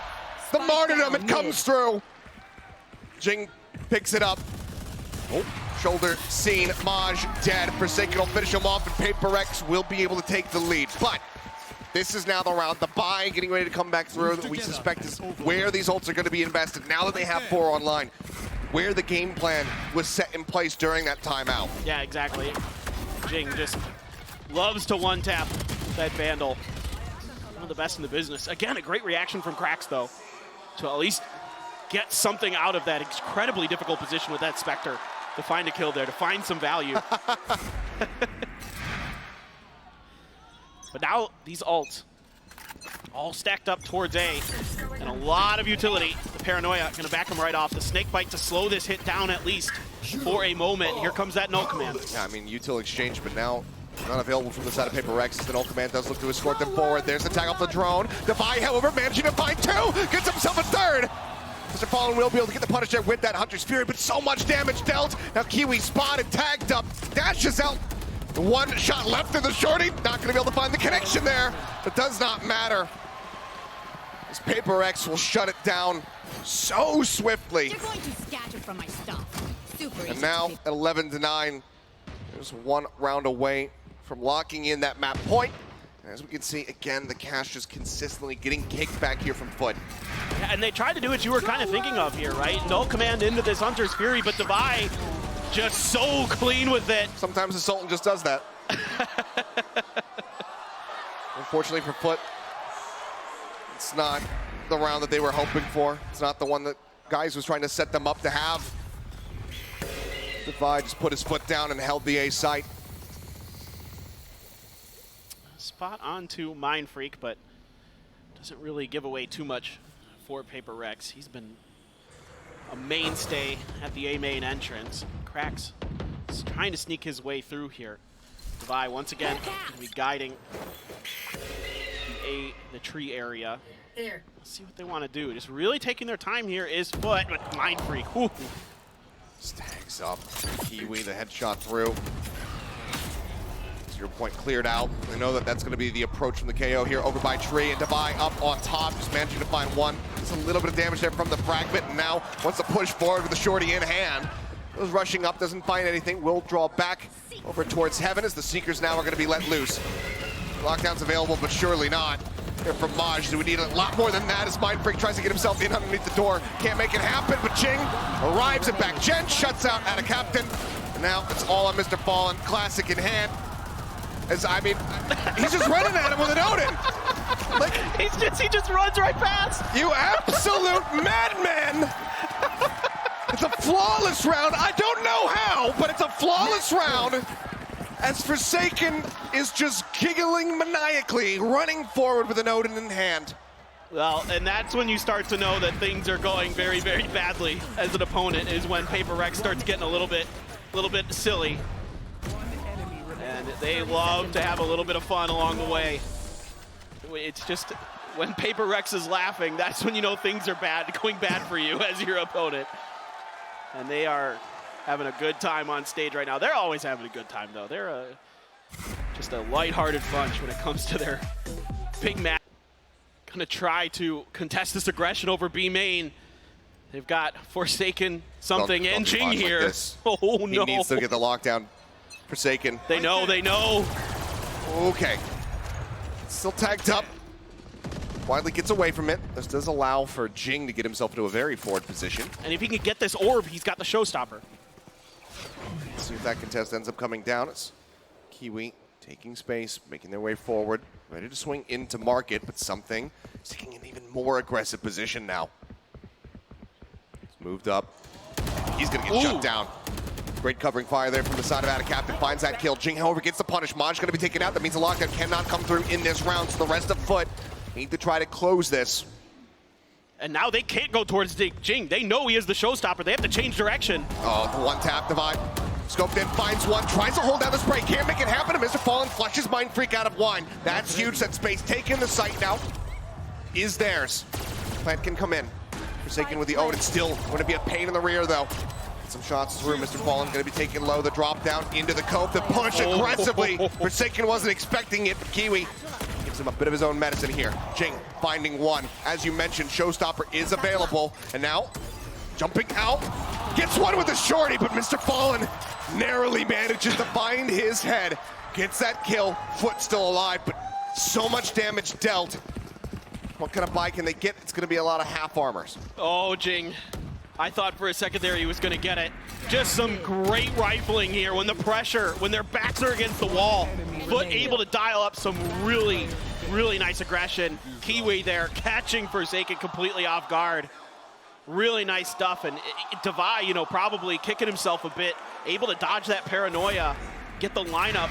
the martyrdom, it comes through. Jing picks it up. Oh, shoulder seen, Maj dead. Forsaken will finish him off, and PRX will be able to take the lead. But this is now the round. The buy getting ready to come back through that we suspect is where these ults are going to be invested now that they have 4 online. Where the game plan was set in place during that timeout. Yeah, exactly. Jing just loves to one-tap that Vandal. One of the best in the business. Again, a great reaction from Krax, though, to at least get something out of that incredibly difficult position with that Spectre. To find a kill there, to find some value. But now these ults all stacked up towards A, and a lot of utility. The Paranoia gonna back him right off. The snake bite to slow this hit down at least for a moment. Here comes that null command. Yeah, I mean, util exchange, but now not available from the side of PRX as the null command does look to escort them forward. There's the tag off the drone. Divine, however, managing to find 2, gets himself a third. Mr. Fallen will be able to get the punish there with that Hunter's Fury, but so much damage dealt. Now Kiwi spotted, tagged up, dashes out. 1 shot left in the shorty. Not going to be able to find the connection there. It does not matter. This PRX will shut it down so swiftly. You're going to scatter from my stuff. Super easy. And now at 11-9, there's 1 round away from locking in that map point. As we can see, again, the cash just consistently getting kicked back here from FUT. Yeah, and they tried to do what you were kind of thinking of here, right? Null command into this Hunter's Fury, but Divine just so clean with it. Sometimes the Sultan just does that. Unfortunately for FUT, it's not the round that they were hoping for. It's not the one that Guys was trying to set them up to have. Divine just put his foot down and held the A site. spot onto Mind Freak, but doesn't really give away too much for PRX. He's been a mainstay at the A main entrance. Cracks is trying to sneak his way through here. Devi once again will be guiding the tree area. There. Let's see what they want to do. Just really taking their time here is FUT, but Mind Freak. Whew. Stacks up. Kiwi, the headshot through. 0 point cleared out. I know that that's going to be the approach from the KO here over by Tree, and Devi up on top, just managing to find one. Just a little bit of damage there from the fragment, and now wants to push forward with the shorty in hand. Goes rushing up, doesn't find anything, will draw back over towards Heaven as the Seekers now are going to be let loose. Lockdown's available, but surely not. Here from Maj, do we need a lot more than that as Mind Freak tries to get himself in underneath the door. Can't make it happen, but Jing arrives at back. Jen shuts out at a captain. And now it's all on Mr. Fallen, classic in hand. As, I mean, he's just running at him with an Odin. Like, he just runs right past. You absolute madman. It's a flawless round. I don't know how, but it's a flawless round. As Forsaken is just giggling maniacally, running forward with an Odin in hand. Well, and that's when you start to know that things are going very, very badly as an opponent, is when PRX starts getting a little bit silly. And they love to have a little bit of fun along the way. It's just when PRX is laughing, that's when you know things are bad, going bad for you as your opponent. And they are having a good time on stage right now. They're always having a good time, though. They're just a lighthearted bunch when it comes to their big match. Gonna try to contest this aggression over B main. They've got Forsaken something and Jing here. Like oh no! He needs to get the lockdown. Forsaken. They know. They know. Okay. Still tagged up. Widely gets away from it. This does allow for Jing to get himself into a very forward position. And if he can get this orb, he's got the showstopper. Let's see if that contest ends up coming down. It's Kiwi taking space, making their way forward, ready to swing into market, but something is taking an even more aggressive position now. It's moved up. He's going to get shut down. Great covering fire there from the side of Atacaptain. Finds that kill. Jing, however, gets the punish. Maj going to be taken out. That means the lockdown cannot come through in this round, so the rest of FUT need to try to close this. And now they can't go towards Jing. They know he is the showstopper. They have to change direction. Oh, the one tap divide. Scoped in, finds one, tries to hold down the spray. Can't make it happen. And Mr. Fallen flushes Mind Freak out of wine. That's huge. That space taken. The site now is theirs. Plant can come in. Forsaken with the Odin. Still going to be a pain in the rear, though. Some shots through. Mr. Fallen going to be taken low. The drop down into the cope. The push aggressively. Forsaken wasn't expecting it. Kiwi gives him a bit of his own medicine here. Jing finding one. As you mentioned, showstopper is available. And now jumping out. Gets one with the shorty, but Mr. Fallen narrowly manages to find his head. Gets that kill. FUT still alive, but so much damage dealt. What kind of buy can they get? It's going to be a lot of half armors. Oh, Jing. I thought for a second there he was going to get it. Just some great rifling here when the pressure, when their backs are against the wall. FUT able to dial up some really, really nice aggression. Kiwi there catching Forsaken completely off guard. Really nice stuff. And Devi, you know, probably kicking himself a bit. Able to dodge that paranoia, get the lineup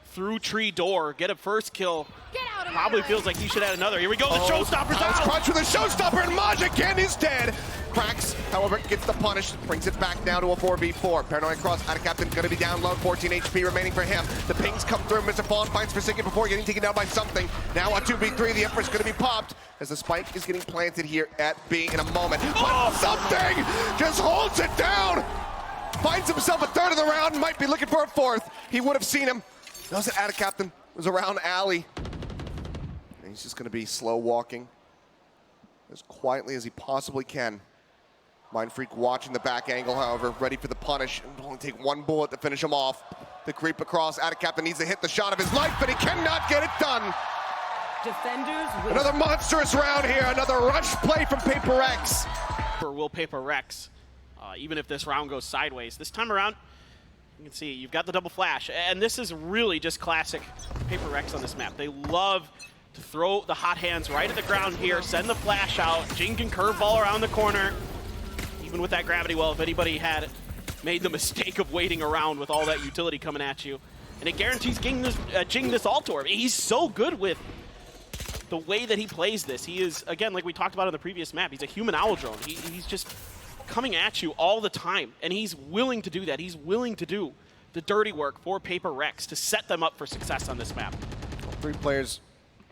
through tree door, get a first kill. Get out of Probably my feels like he should add another. Here we go, the showstopper's out. Crunch with a showstopper, and Maj again is dead. Cracks, however, gets the punish, brings it back down to a 4v4. Paranoid cross, Atacaptain gonna be down low, 14 HP remaining for him. The pings come through, Mr. Fallen finds Forsaken before getting taken down by something. Now a 2v3, the Emperor's gonna be popped as the spike is getting planted here at B in a moment. But something just holds it down. Finds himself a third of the round, might be looking for a fourth. He would have seen him. Knows that Atacaptain was around alley. And he's just gonna be slow walking as quietly as he possibly can. Mind Freak watching the back angle, however, ready for the punish. And only take one bullet to finish him off. The creep across. Atacaptain needs to hit the shot of his life, but he cannot get it done. Defenders win. Another monstrous round here. Another rush play from PRX. Will PRX, even if this round goes sideways. This time around, you can see you've got the double flash. And this is really just classic PRX on this map. They love to throw the hot hands right at the ground here, send the flash out. Jing can curveball around the corner. Even with that gravity well, if anybody had made the mistake of waiting around with all that utility coming at you, and it guarantees Jing this alt orb. He's so good with the way that he plays this. He is, again, like we talked about on the previous map, he's a human owl drone. He's just coming at you all the time, and he's willing to do that. He's willing to do the dirty work for PRX to set them up for success on this map. 3 players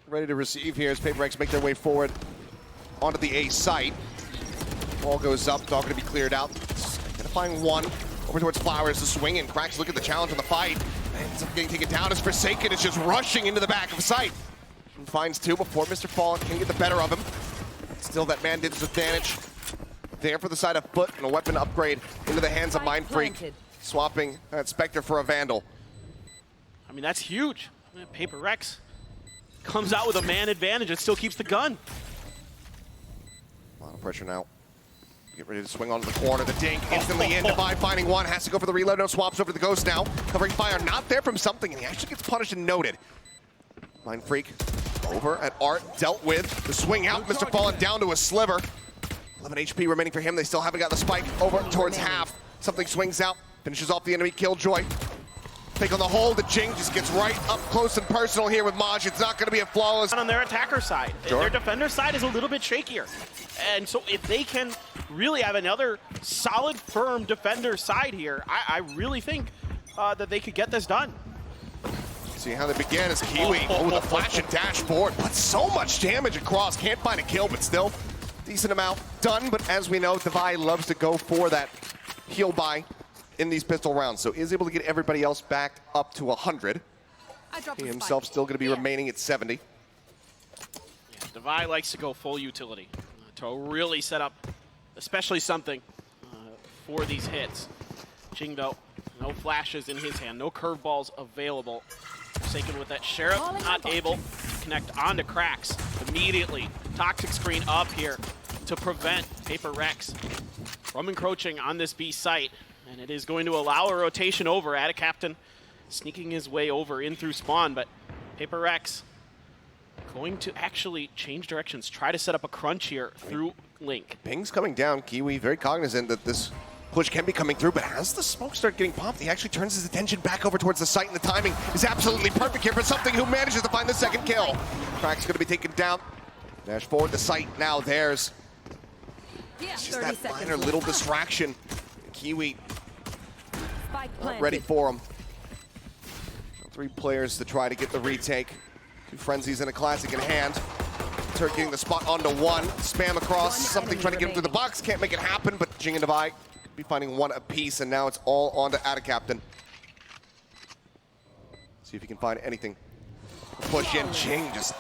ready to receive here as PRX make their way forward onto the A site. Ball goes up, dog going to be cleared out. Identifying one over towards Flowers, the swing, and Cracks look at the challenge on the fight. Ends up getting taken down as Forsaken is just rushing into the back of sight. And finds 2 before Mr. Fallen can get the better of him. Still that man did advantage there for the side of FUT, and a weapon upgrade into the hands of Mind Freak, swapping that Spectre for a Vandal. I mean, that's huge. PRX comes out with a man advantage and still keeps the gun. A lot of pressure now. Get ready to swing onto the corner. The dink instantly in. Divide finding one. Has to go for the reload. No swaps over to the Ghost now. Covering fire. Not there from something, and he actually gets punished and noted. Mind Freak over at Art. Dealt with. The swing out. Mr. Fallen down to a sliver. 11 HP remaining for him. They still haven't got the spike over towards half. Something swings out. Finishes off the enemy Killjoy. Take on the hold. The Jing just gets right up close and personal here with Maj. It's not going to be a flawless. On their attacker side. Sure. Their defender side is a little bit shakier. And so if they can really have another solid, firm defender side here, I really think that they could get this done. See how they began as Kiwi. Oh, the flash and dash forward. But so much damage across. Can't find a kill, but still decent amount done. But as we know, Divide loves to go for that heal buy in these pistol rounds, so is able to get everybody else back up to 100. He himself still going to be remaining at 70. Yeah, Divide likes to go full utility to really set up, especially something for these hits. Jing, though, no flashes in his hand, no curveballs available. Forsaken with that Sheriff, not able to connect onto Cracks immediately. Toxic screen up here to prevent PRX from encroaching on this B site. And it is going to allow a rotation over. Captain sneaking his way over in through spawn, but PRX going to actually change directions, try to set up a crunch here through Link. Ping's coming down. Kiwi very cognizant that this push can be coming through, but as the smoke start getting popped, he actually turns his attention back over towards the site, and the timing is absolutely perfect here for something who manages to find the second kill. Crack's going to be taken down. Dash forward the site now. There's just that minor little distraction. Kiwi ready for him. 3 players to try to get the retake. 2 frenzies and a classic in hand. Turk getting the spot onto one. Spam across. Something trying to get him through the box. Can't make it happen, but Jing and Divide could be finding one apiece, and now it's all onto Captain. See if he can find anything. Push in. Jing just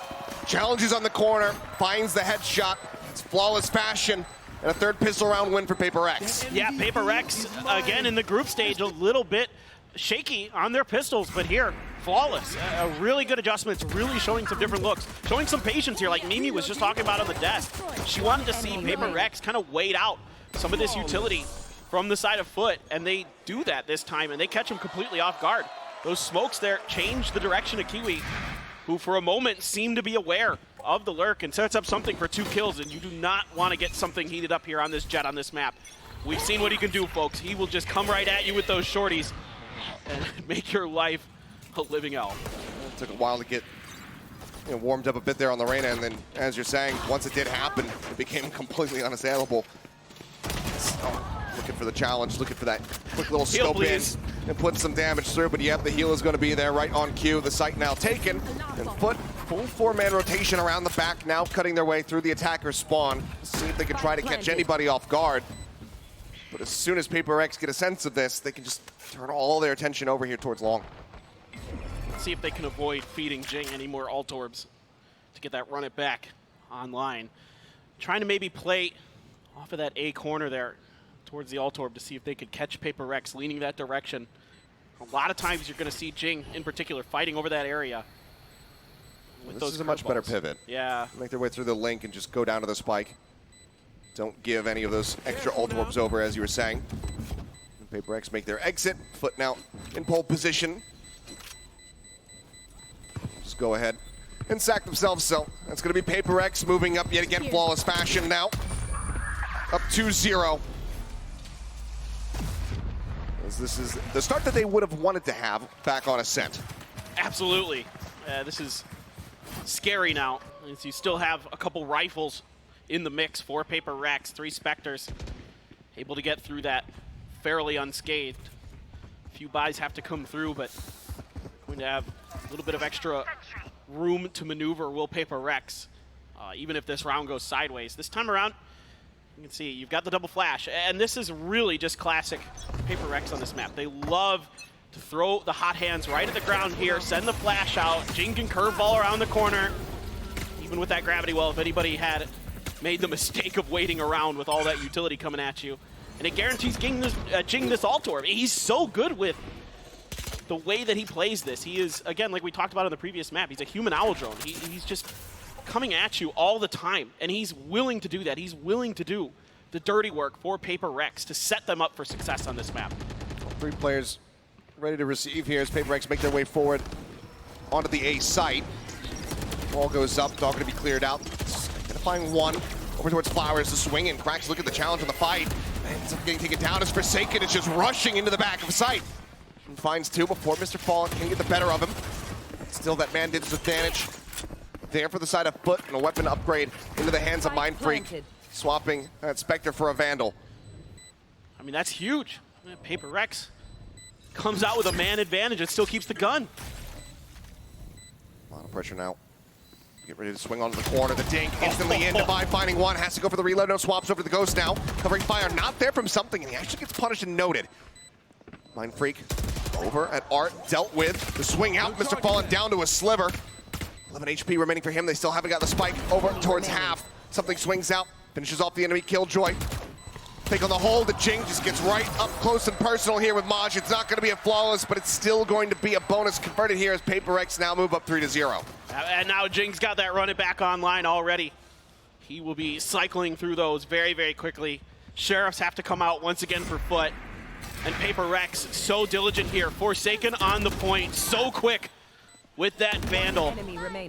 challenges on the corner. Finds the headshot. It's flawless fashion. And a 3rd pistol round win for PRX. Yeah, PRX, again, in the group stage, a little bit shaky on their pistols, but here, flawless. A really good adjustment. It's really showing some different looks. Showing some patience here, like Mimi was just talking about on the desk. She wanted to see PRX kind of wait out some of this utility from the side of FUT, and they do that this time, and they catch him completely off guard. Those smokes there change the direction of Kiwi, who for a moment seemed to be aware of the lurk and sets up something for 2 kills, and you do not want to get something heated up here on this Jet on this map. We've seen what he can do, folks. He will just come right at you with those shorties and make your life a living hell. It took a while to get warmed up a bit there on the Reyna, and then, as you're saying, once it did happen, it became completely unassailable. So, looking for the challenge, looking for that quick little Heal, scope please. in and put some damage through, but yep, the heal is going to be there right on cue. The site now taken, and FUT full 4-man rotation around the back, now cutting their way through the attacker spawn. See if they can try to catch anybody off guard. But as soon as PRX get a sense of this, they can just turn all their attention over here towards long. Let's see if they can avoid feeding Jing any more alt orbs to get that run it back online. Trying to maybe play off of that A corner there towards the alt orb to see if they could catch PRX leaning that direction. A lot of times you're going to see Jing in particular fighting over that area. This is a much better pivot. Yeah. Make their way through the link and just go down to the spike. Don't give any of those extra ult orbs over, as you were saying. And PRX make their exit. FUT now in pole position. Just go ahead and sack themselves. So that's going to be PRX moving up yet again, flawless fashion now. Up 2-0. this is the start that they would have wanted to have back on Ascent. Absolutely. This is scary now. As you still have a couple rifles in the mix, 4 Paper Rex, 3 Spectres, able to get through that fairly unscathed. A few buys have to come through, but going to have a little bit of extra room to maneuver will Paper Rex, even if this round goes sideways. This time around, you can see you've got the double flash, and this is really just classic Paper Rex on this map. They love to throw the hot hands right at the ground here, send the flash out, Jing can curveball around the corner. Even with that gravity well, if anybody had made the mistake of waiting around with all that utility coming at you, and it guarantees Jing this alt orb. He's so good with the way that he plays this. He is, again, like we talked about on the previous map, he's a human owl drone. He's just coming at you all the time, and he's willing to do that. He's willing to do the dirty work for Paper Rex to set them up for success on this map. 3 players ready to receive here as Paper Rex make their way forward onto the A site. Ball goes up, dog going to be cleared out. Identifying one over towards Flowers, the swing, and Cracks look at the challenge on the fight. Ends up getting taken down as Forsaken is just rushing into the back of sight. And finds 2 before Mr. Fallen can get the better of him. Still that Bandit's advantage there for the side of FUT, and a weapon upgrade into the hands of Mindfreak, swapping that Spectre for a Vandal. I mean, that's huge. Paper Rex comes out with a man advantage and still keeps the gun. A lot of pressure now. Get ready to swing onto the corner. The dink instantly in. Divide finding one. Has to go for the reload. No swaps over to the Ghost now. Covering fire. Not there from something, and he actually gets punished and noted. Mindfreak over at Art. Dealt with. The swing out. Mr. Fallen down to a sliver. 11 HP remaining for him. They still haven't got the spike over towards half. Something swings out. Finishes off the enemy Killjoy. Take on the hold. The Jing just gets right up close and personal here with Maj. It's not going to be a flawless, but it's still going to be a bonus converted here as Paper X now move up 3-0. And now Jing's got that run it back online already. He will be cycling through those very, very quickly. Sheriffs have to come out once again for FUT. And Paper Rex so diligent here. Forsaken on the point, so quick with that Vandal.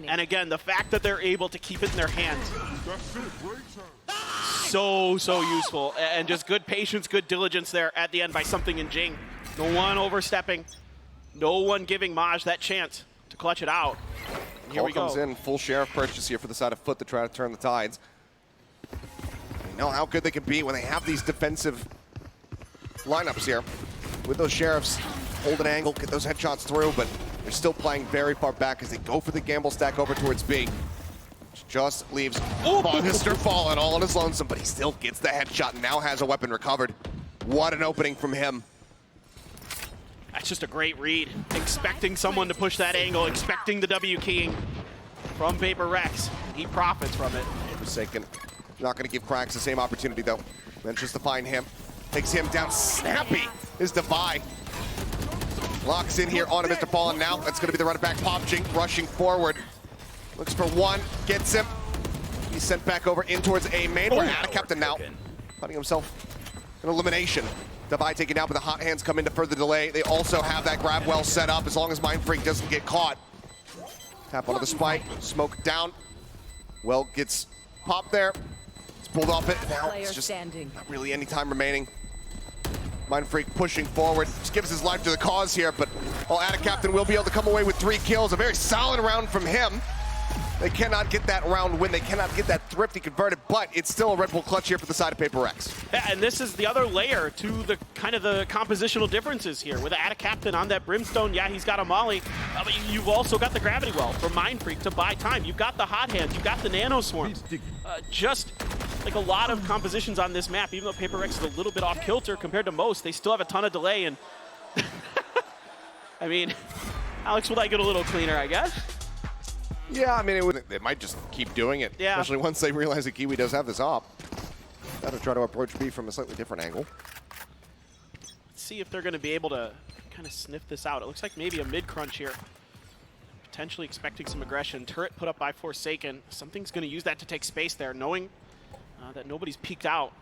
And again, the fact that they're able to keep it in their hands. So useful. And just good patience, good diligence there at the end by something in Jing. No one overstepping. No one giving Maj that chance to clutch it out. And here we go. Comes in, full Sheriff purchase here for the side of FUT to try to turn the tides. They know how good they can be when they have these defensive lineups here. With those Sheriffs, hold an angle, get those headshots through, but they're still playing very far back as they go for the gamble stack over towards B. Which just leaves Mr. Fallen all on his lonesome, but he still gets the headshot and now has a weapon recovered. What an opening from him. That's just a great read. Expecting someone to push that angle, expecting the W keying from Paper Rex. He profits from it. Forsaken. Not going to give Cracks the same opportunity, though. Ventures to find him. Takes him down. Snappy is Divide. Locks in here onto Mr. Fallen now. That's going to be the run it back. Pop Jing rushing forward. Looks for one. Gets him. He's sent back over in towards A main. We're out of Captain now. Finding himself an elimination. Divide taken down, but the hot hands come in to further delay. They also have that grab well set up as long as Mindfreak doesn't get caught. Tap onto the spike. Smoke down. Well gets popped there. It's pulled off it. Now it's just not really any time remaining. Mindfreak pushing forward. Just gives his life to the cause here, but Attic Captain will be able to come away with 3 kills. A very solid round from him. They cannot get that round win. They cannot get that thrifty converted, but it's still a Red Bull clutch here for the side of Paper X. Yeah, and this is the other layer to the kind of the compositional differences here. With Attic Captain on that Brimstone, yeah, he's got a Molly, but you've also got the Gravity Well for Mindfreak to buy time. You've got the Hot Hands, you've got the Nano Swarms. Just like a lot of compositions on this map, even though Paper X is a little bit off kilter compared to most, they still have a ton of delay, and I mean, Alex would like it a little cleaner, I guess. Yeah, I mean, they might just keep doing it, yeah. Especially once they realize that Kiwi does have this op. Got to try to approach B from a slightly different angle. Let's see if they're going to be able to kind of sniff this out. It looks like maybe a mid-crunch here. Potentially expecting some aggression. Turret put up by Forsaken. Something's going to use that to take space there, knowing that nobody's peeked out.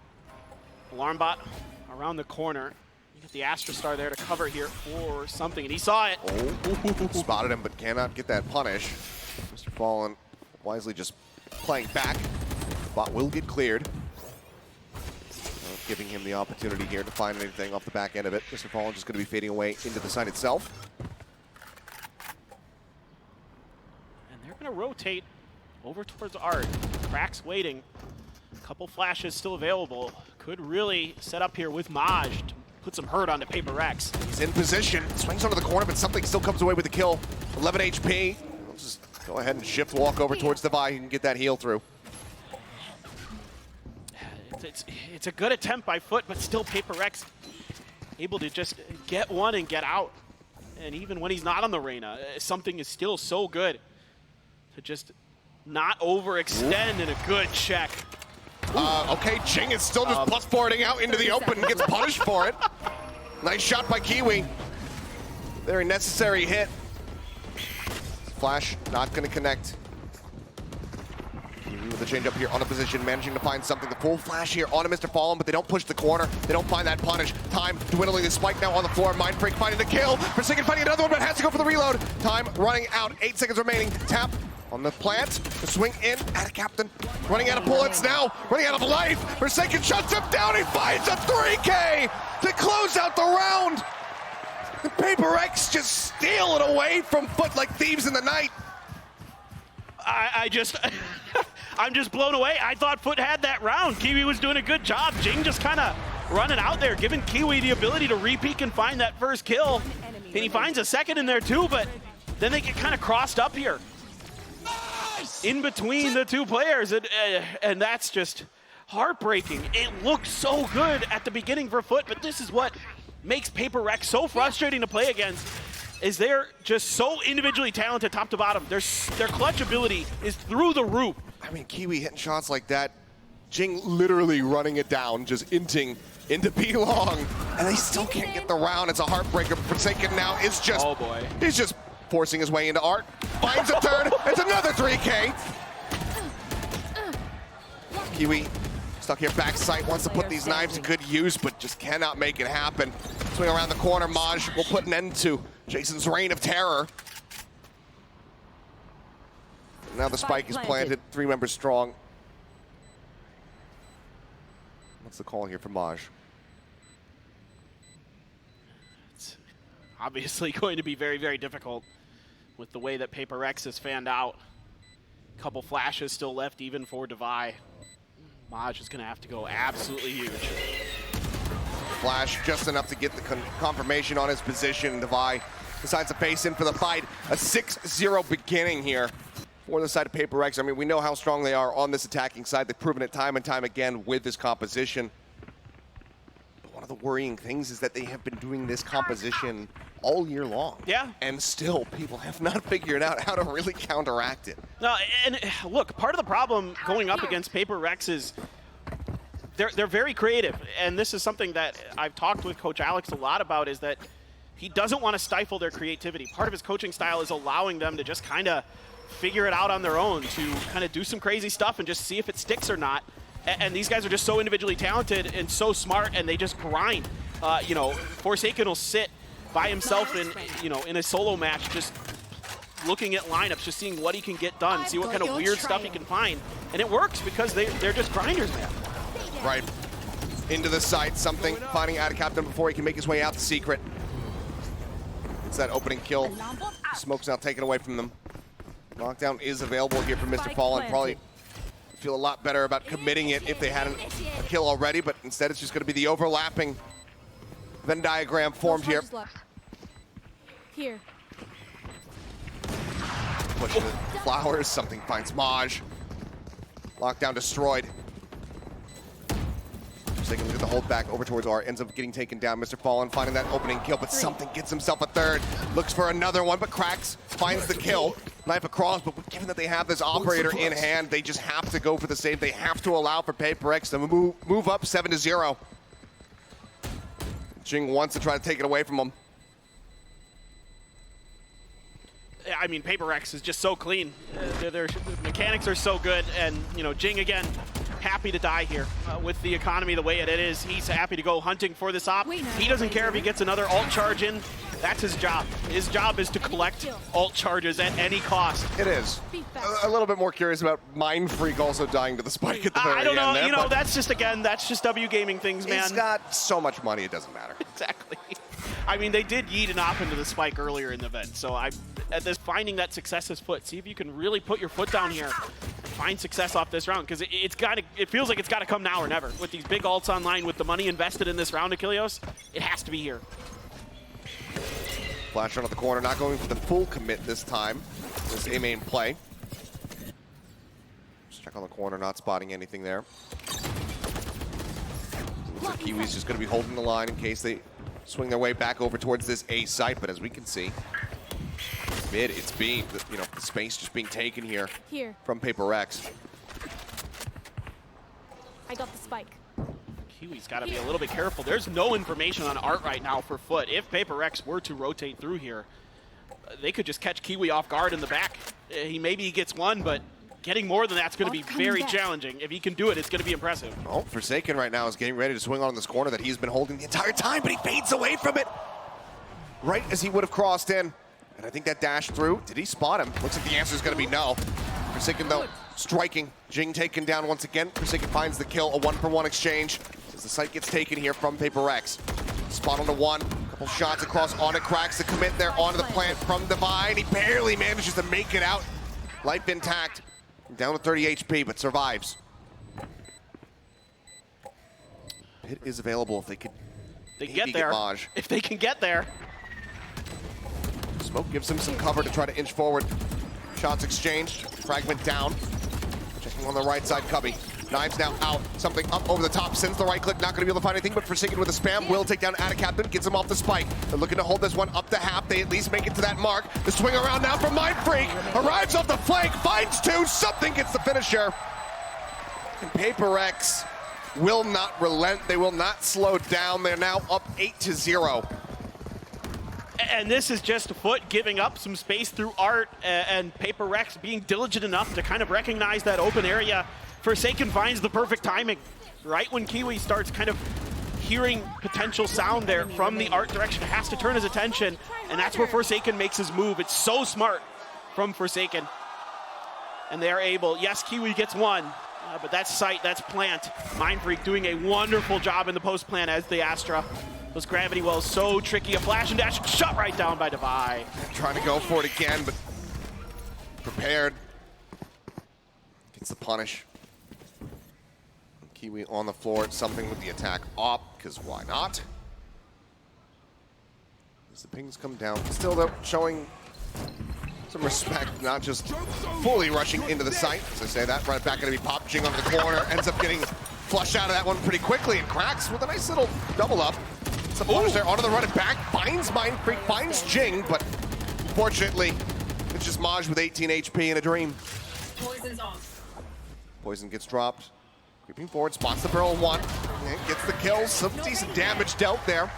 Alarm bot around the corner. You get the Astra Star there to cover here for something, and he saw it. Oh, spotted him, but cannot get that punish. Mr. Fallen wisely just playing back. Bot will get cleared. giving him the opportunity here to find anything off the back end of it. Mr. Fallen just going to be fading away into the site itself. And they're going to rotate over towards Art. Cracks waiting. A couple flashes still available. Could really set up here with Maj to put some hurt onto PRX. He's in position, swings onto the corner, but something still comes away with the kill. 11 HP. We'll just go ahead and shift walk over towards Devi. He can get that heal through. It's a good attempt by FUT, but still PRX able to just get one and get out. And even when he's not on the Reyna, something is still so good to just not overextend in a good check. Okay, Jing is still just plus forwarding out into the open and gets punished for it. Nice shot by Kiwi. Very necessary hit. Flash not going to connect. Kiwi with the change up here on a position, managing to find something. The full flash here onto Mr. Fallen, but they don't push the corner. They don't find that punish. Time dwindling, the spike now on the floor. Mind Freak finding the kill. Forsaken finding another one, but has to go for the reload. Time running out. 8 seconds remaining. Tap on the plant. The swing in at a captain. Running out of bullets now. Running out of life. Forsaken shuts him down. He finds a 3K to close out the round. The PRX just steal it away from FUT like thieves in the night. I'm just blown away. I thought FUT had that round. Kiwi was doing a good job. Jing just kind of running out there, giving Kiwi the ability to re-peek and find that first kill. And he finds a second in there too, but then they get kind of crossed up here in between the two players, and that's just heartbreaking. It looked so good at the beginning for FUT, but this is what makes PRX so frustrating to play against, is they're just so individually talented top to bottom. Their clutch ability is through the roof. I mean, Kiwi hitting shots like that, Jing literally running it down, just inting into B-Long, and they still can't get the round. It's a heartbreaker. Forsaken now is just, oh boy, he's just forcing his way into Art. Finds a third, it's another 3K. Kiwi stuck here backside, wants to put these knives to good use, but just cannot make it happen. Swing around the corner, Maj will put an end to Jason's reign of terror. Now the spike is planted, 3 members strong. What's the call here for Maj? It's obviously going to be very, very difficult with the way that PRX has fanned out. A couple flashes still left even for Devi. Maj is going to have to go absolutely huge. Flash just enough to get the confirmation on his position. Devi decides to face in for the fight. A 6-0 beginning here for the side of PRX. I mean, we know how strong they are on this attacking side. They've proven it time and time again with this composition. But one of the worrying things is that they have been doing this composition all year long. Yeah. And still, people have not figured out how to really counteract it. No, and look, part of the problem going up against PRX is they're very creative, and this is something that I've talked with Coach Alex a lot about, is that he doesn't want to stifle their creativity. Part of his coaching style is allowing them to just kind of figure it out on their own, to kind of do some crazy stuff and just see if it sticks or not. And these guys are just so individually talented and so smart, and they just grind. You know, Forsaken will sit by himself in a solo match, just looking at lineups, just seeing what he can get done, see what kind of weird stuff he can find. And it works because they're just grinders, man. Right. Into the site, something, finding out a captain before he can make his way out the secret. It's that opening kill. Smoke's now taken away from them. Knockdown is available here from Mr. Fallen. Probably feel a lot better about committing it if they had a kill already, but instead it's just going to be the overlapping Venn diagram formed here. Here. Pushing the flowers, something finds Maj. Lockdown destroyed. Just taking a look at the hold back over towards R, ends up getting taken down. Mr. Fallen finding that opening kill, but something gets himself a third. Looks for another one, but cracks, finds the kill. Knife across, but given that they have this operator in hand, they just have to go for the save. They have to allow for PRX to move up 7-0. Jing wants to try to take it away from him. I mean, PRX is just so clean. Their mechanics are so good, and you know, Jing again, happy to die here with the economy the way it is. He's happy to go hunting for this op. He doesn't care if he gets another alt charge in. That's his job. His job is to collect ult charges at any cost. It is. A little bit more curious about Mind Freak also dying to the spike at the very I don't know. end there, You know, but that's just, again, that's just W Gaming things, man. he's got so much money, it doesn't matter. Exactly. I mean, they did yeet an op into the spike earlier in the event, so at this finding that success is foot. See if you can really put your foot down here and find success off this round, because it feels like it's got to come now or never. With these big ults online, with the money invested in this round, Achilleos, it has to be here. Flash out of the corner, not going for the full commit this time. This A main play. Just check on the corner, not spotting anything there. Looks like Kiwi's just going to be holding the line in case they swing their way back over towards this A site, but as we can see, mid, it's being, you know, the space just being taken here. From PRX. I got the spike. Kiwi's got to be a little bit careful. There's no information on Art right now for foot. If PRX were to rotate through here, they could just catch Kiwi off guard in the back. Maybe he gets one, but getting more than that's going to be very challenging. If he can do it, it's going to be impressive. Oh, Forsaken right now is getting ready to swing on this corner that he's been holding the entire time, but he fades away from it right as he would have crossed in. And I think that dash through, did he spot him? Looks like the answer is going to be no. Forsaken, though, striking. Jing taken down once again. Forsaken finds the kill, a 1-for-1 exchange as the site gets taken here from PRX. Spot on the one, couple shots across on it, cracks the commit there onto the plant from Divine. He barely manages to make it out. Life intact. Down to 30 HP, but survives. Pit is available if they could. They get there. If they can get there. Smoke gives him some cover to try to inch forward. Shots exchanged. Fragment down. Checking on the right side, Cubby. Knives now out. Something up over the top. Sends the right click. Not going to be able to find anything, but Forsaken with a spam will take down Captain. Gets him off the spike. They're looking to hold this one up to half. They at least make it to that mark. The swing around now from Mind Freak. Arrives off the flank. Finds two. Something gets the finisher. And PRX will not relent. They will not slow down. They're now up 8-0. And this is just Foot giving up some space through Art and PRX being diligent enough to kind of recognize that open area. Forsaken finds the perfect timing. Right when Kiwi starts kind of hearing potential sound there from the Art direction, has to turn his attention, and that's where Forsaken makes his move. It's so smart from Forsaken. And they are able, yes, Kiwi gets one, but that's site, that's plant. Mind Freak doing a wonderful job in the post plant as the Astra. Those gravity wells so tricky. A flash and dash shut right down by Devi. Trying to go for it again, but prepared. Gets the punish. Kiwi on the floor, something with the attack op, because why not? As the pings come down, still though showing some respect, not just fully rushing into the site. As I say that, right back going to be popped. Jing onto the corner, ends up getting flushed out of that one pretty quickly, and cracks with a nice little double up. Some punish there, onto the run and back, finds Mind Freak, finds Jing, but unfortunately, it's just Maj with 18 HP in a dream. Poison's off. Poison gets dropped. Creeping forward, spots the barrel one, and gets the kill. Some decent damage dealt there.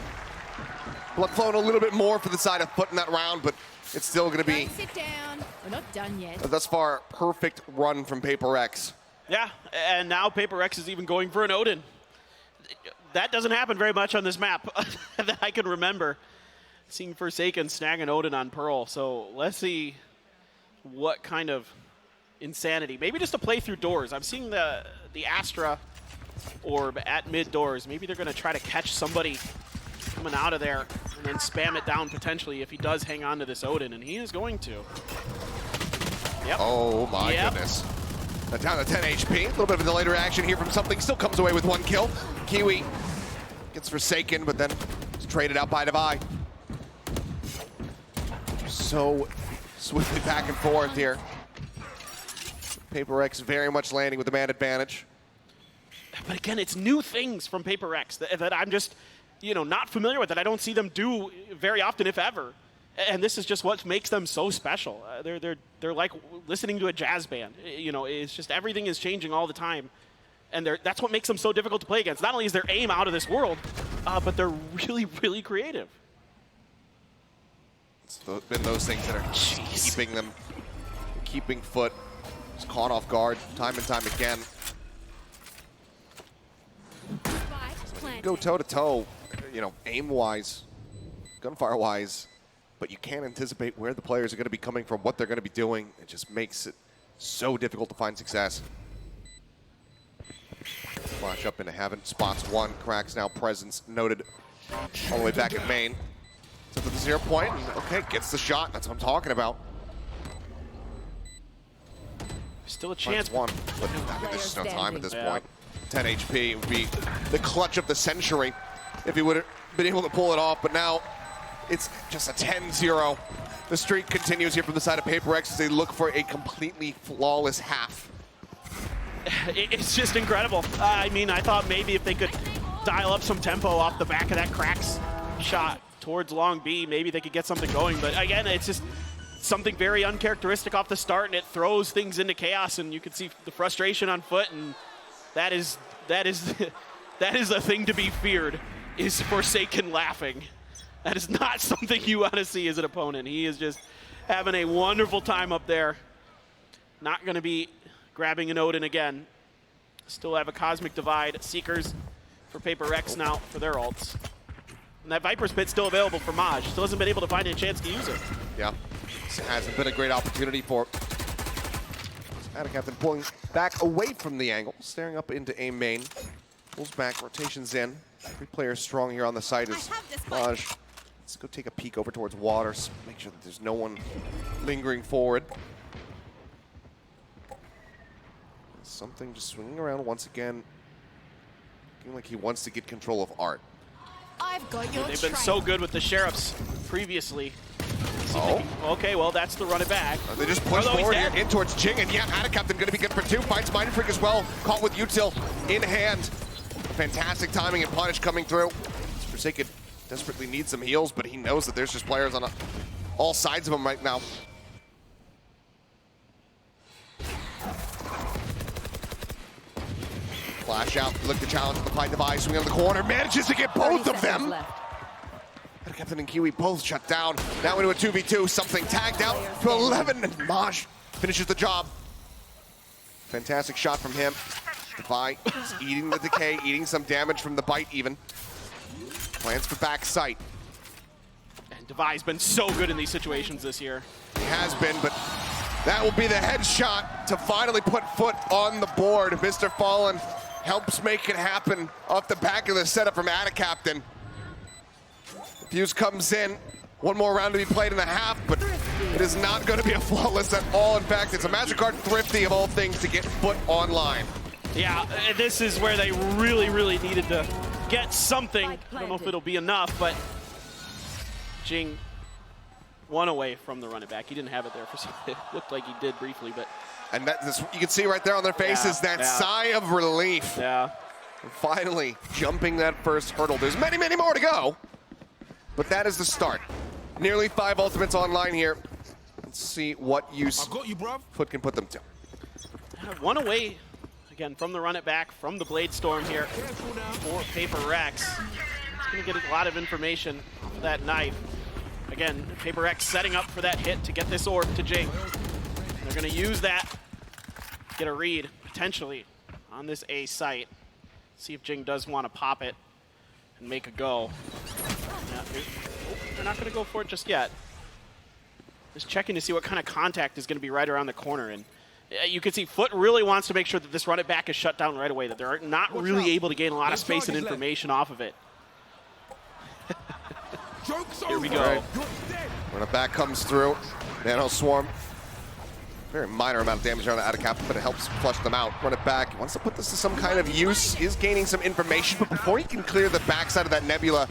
Blood flowing a little bit more for the side of Foot in that round, but it's still going to be, Sit down. We're not done yet. thus far, perfect run from PRX. Yeah, and now PRX is even going for an Odin. That doesn't happen very much on this map that I can remember. Seeing Forsaken snag an Odin on Pearl, so let's see what kind of insanity. Maybe just a play through doors. I'm seeing the Astra orb at mid doors. Maybe they're going to try to catch somebody coming out of there and then spam it down potentially if he does hang on to this Odin, and he is going to. Yep. Oh my goodness. Down to 10 HP. A little bit of a delayed reaction here from something. Still comes away with one kill. Kiwi gets Forsaken, but then it's traded out by Devi. So swiftly back and forth here. PRX very much landing with the man advantage. But again, it's new things from PRX that I'm just, not familiar with, that I don't see them do very often, if ever. And this is just what makes them so special. They're like listening to a jazz band. It's just everything is changing all the time. And that's what makes them so difficult to play against. Not only is their aim out of this world, but they're really, really creative. It's been those things that are keeping Foot caught off guard time and time again. Go toe-to-toe, aim-wise. gunfire-wise, but you can't anticipate where the players are going to be coming from, what they're going to be doing. It just makes it so difficult to find success. Flash up into heaven, spots one, cracks now presence noted all the way back at main. So to the 0 point, and okay, gets the shot. That's what I'm talking about. Still a chance. One, but I mean, there's just no time at this point. 10 HP would be the clutch of the century if he would have been able to pull it off, but now it's just a 10-0. The streak continues here from the side of PRX as they look for a completely flawless half. It's just incredible. I mean, I thought maybe if they could dial up some tempo off the back of that cracks shot towards long B, maybe they could get something going. But again, it's just something very uncharacteristic off the start, and it throws things into chaos. And you can see the frustration on FUT, and that is a thing to be feared. Is Forsaken laughing? That is not something you want to see as an opponent. He is just having a wonderful time up there. Not going to be grabbing an Odin again. Still have a Cosmic Divide. Seekers for PRX now for their ults. And that Viper's Pit still available for Maj. Still hasn't been able to find a chance to use it. Yeah, this hasn't been a great opportunity for Captain pulling back away from the angle, staring up into A main. Pulls back, rotations in. 3 players strong here on the site as Maj. Let's go take a peek over towards water, make sure that there's no one lingering forward. Something just swinging around once again. Looking like he wants to get control of Art. I've got your They've been so good with the Sheriffs previously. Okay, well, that's the run it back. They just push forward here in towards Jing, and yeah, Captain going to be good for 2. Finds Mind Freak as well. Caught with util in hand. Fantastic timing and punish coming through. Forsaken desperately needs some heals, but he knows that there's just players on all sides of him right now. Flash out, look to challenge with the Fight Device, swing on the corner, manages to get both of them. Captain and Kiwi both shut down. Now into a 2v2, something tagged out to 11, and Maj finishes the job. Fantastic shot from him. Devi is eating the decay, eating some damage from the bite even. Plans for back sight. And Devi's been so good in these situations this year. He has been, but that will be the headshot to finally put FUT on the board. Mr. Fallen helps make it happen off the back of the setup from Captain. Fuse comes in. One more round to be played in the half, but it is not going to be a flawless at all. In fact, it's a MasterCard Thrifty of all things to get FUT online. Yeah, this is where they really, really needed to get something. I don't know if it'll be enough, but Jing one away from the run it back. He didn't have it there for some. It looked like he did briefly, but. And you can see right there on their faces that sigh of relief. Yeah. Finally jumping that first hurdle. There's many, many more to go. But that is the start. Nearly 5 ultimates online here. Let's see what use FUT can put them to. One away, again, from the run it back, from the Blade Storm here for PRX. It's going to get a lot of information for that knife. Again, PRX setting up for that hit to get this orb to Jing. They're going to use that, get a read, potentially, on this A site. See if Jing does want to pop it and make a go. Yeah, they're not going to go for it just yet. Just checking to see what kind of contact is going to be right around the corner. And you can see FUT really wants to make sure that this run it back is shut down right away, that they're not really able to gain a lot of space and information off of it. Here we go. Right. Run it back comes through. Nano Swarm. Very minor amount of damage on Captain, but it helps flush them out. Run it back. Wants to put this to some kind of use. Is gaining some information, but before he can clear the backside of that nebula,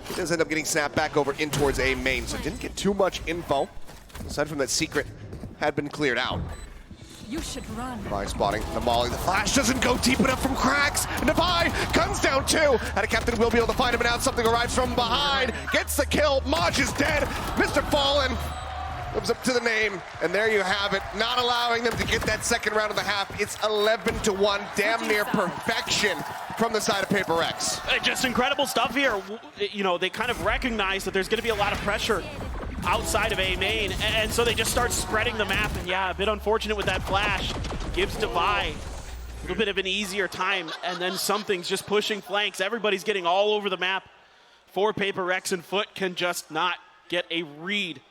he does end up getting snapped back over in towards A main. So didn't get too much info. Aside from that secret had been cleared out. You should run. Devi spotting the molly. The flash doesn't go deep enough from cracks. And Devi guns down 2. Captain will be able to find him, and now something arrives from behind. Gets the kill. Maj is dead. Mr. Fallen lives up to the name, and there you have it. Not allowing them to get that second round of the half. It's 11-1, damn near perfection from the side of PRX. Just incredible stuff here. You know, they kind of recognize that there's going to be a lot of pressure outside of A main, and so they just start spreading the map. And yeah, a bit unfortunate with that flash. Gives Devi a little bit of an easier time, and then something's just pushing flanks. Everybody's getting all over the map. for PRX, and FUT can just not get a read.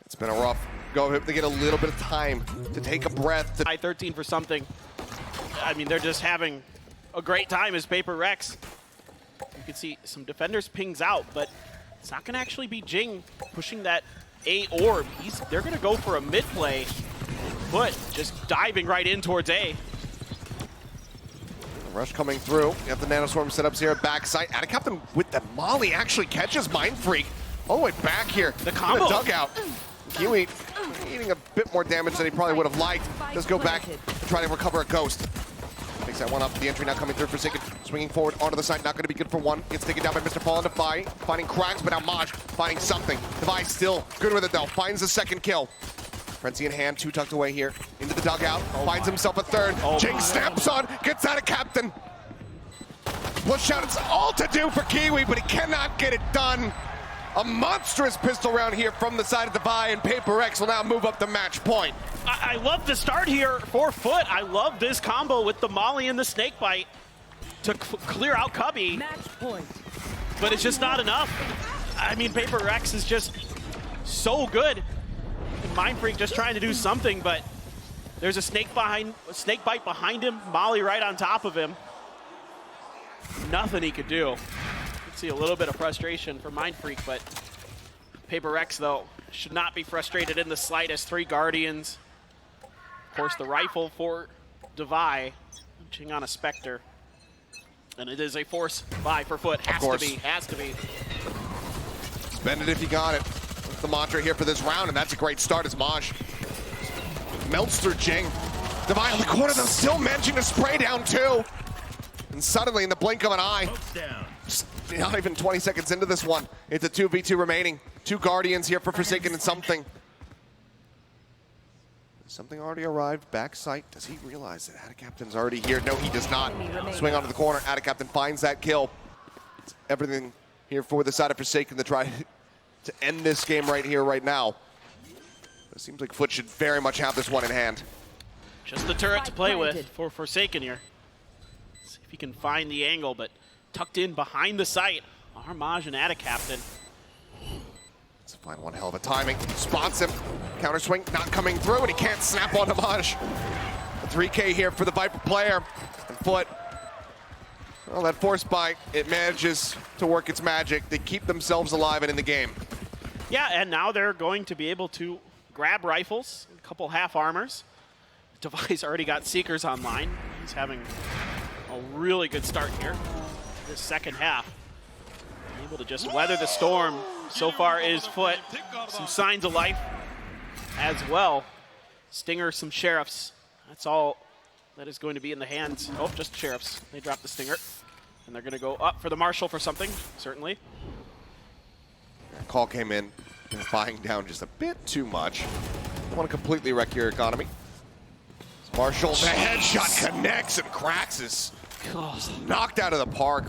It's been a rough go. They get a little bit of time to take a breath. High 13 for something. I mean, they're just having a great time as PRX. You can see some defenders pings out, but it's not going to actually be Jing pushing that A orb. They're going to go for a mid play. FUT just diving right in towards A. Rush coming through. You have the Nanoswarm setups here at backside. Adacaptain with the molly actually catches Mind Freak all the way back here. The combo. In the dugout. Kiwi eating a bit more damage than he probably would have liked. Does go back to try to recover a Ghost. Takes that one up. The entry now coming through for Forsaken. Swinging forward onto the side. Not going to be good for one. Gets taken down by Mr. Fallen Defy. Finding cracks, but now Maj finding something. Defy still good with it though. Finds the second kill. Frenzy in hand. 2 tucked away here. Into the dugout. Finds himself a third. Jing snaps on. Gets out of Captain. Push out. It's all to do for Kiwi, but he cannot get it done. A monstrous pistol round here from the side of Defy, and PRX will now move up the match point. I love the start here for FUT. I love this combo with the molly and the snake bite to clear out Cubby. Match point. But it's just not enough. I mean, PRX is just so good. Mind Freak just trying to do something, but there's a snake bite behind him, molly right on top of him. Nothing he could do. You can see a little bit of frustration from Mind Freak, but PRX, though, should not be frustrated in the slightest. 3 Guardians. Of course, the rifle for Defy, punching on a Spectre. And it is a force buy for FUT. Has to be. Spend it if you got it. That's the mantra here for this round, and that's a great start as Maj melts through Jing. Defy on the corner, though, still managing to spray down 2. And suddenly, in the blink of an eye, not even 20 seconds into this one, it's a 2v2 remaining. 2 Guardians here for Forsaken and something. Something already arrived, backside. Does he realize that Adacaptain's already here? No, he does not. Swing onto the corner, Adacaptain finds that kill. It's everything here for the side of Forsaken to try to end this game right here, right now. It seems like FUT should very much have this one in hand. Just the turret to play with for Forsaken here. See if he can find the angle, but tucked in behind the site, Armage and Adacaptain. Let's find one hell of a timing. Spots him. Counter swing not coming through, and he can't snap onto Maj. A 3K here for the Viper player. And FUT, well, that force bite, it manages to work its magic. They keep themselves alive and in the game. Yeah, and now they're going to be able to grab rifles, a couple half armors. Defy's already got Seekers online. He's having a really good start here. This second half. Able to just weather the storm. So far is FUT. Some signs of life as well. Stinger, some Sheriffs. That's all that is going to be in the hands. Oh, just Sheriffs. They dropped the Stinger. And they're going to go up for the Marshal for something, certainly. Call came in, buying down just a bit too much. Don't want to completely wreck your economy. Marshall, the headshot connects and cracks us. Knocked out of the park.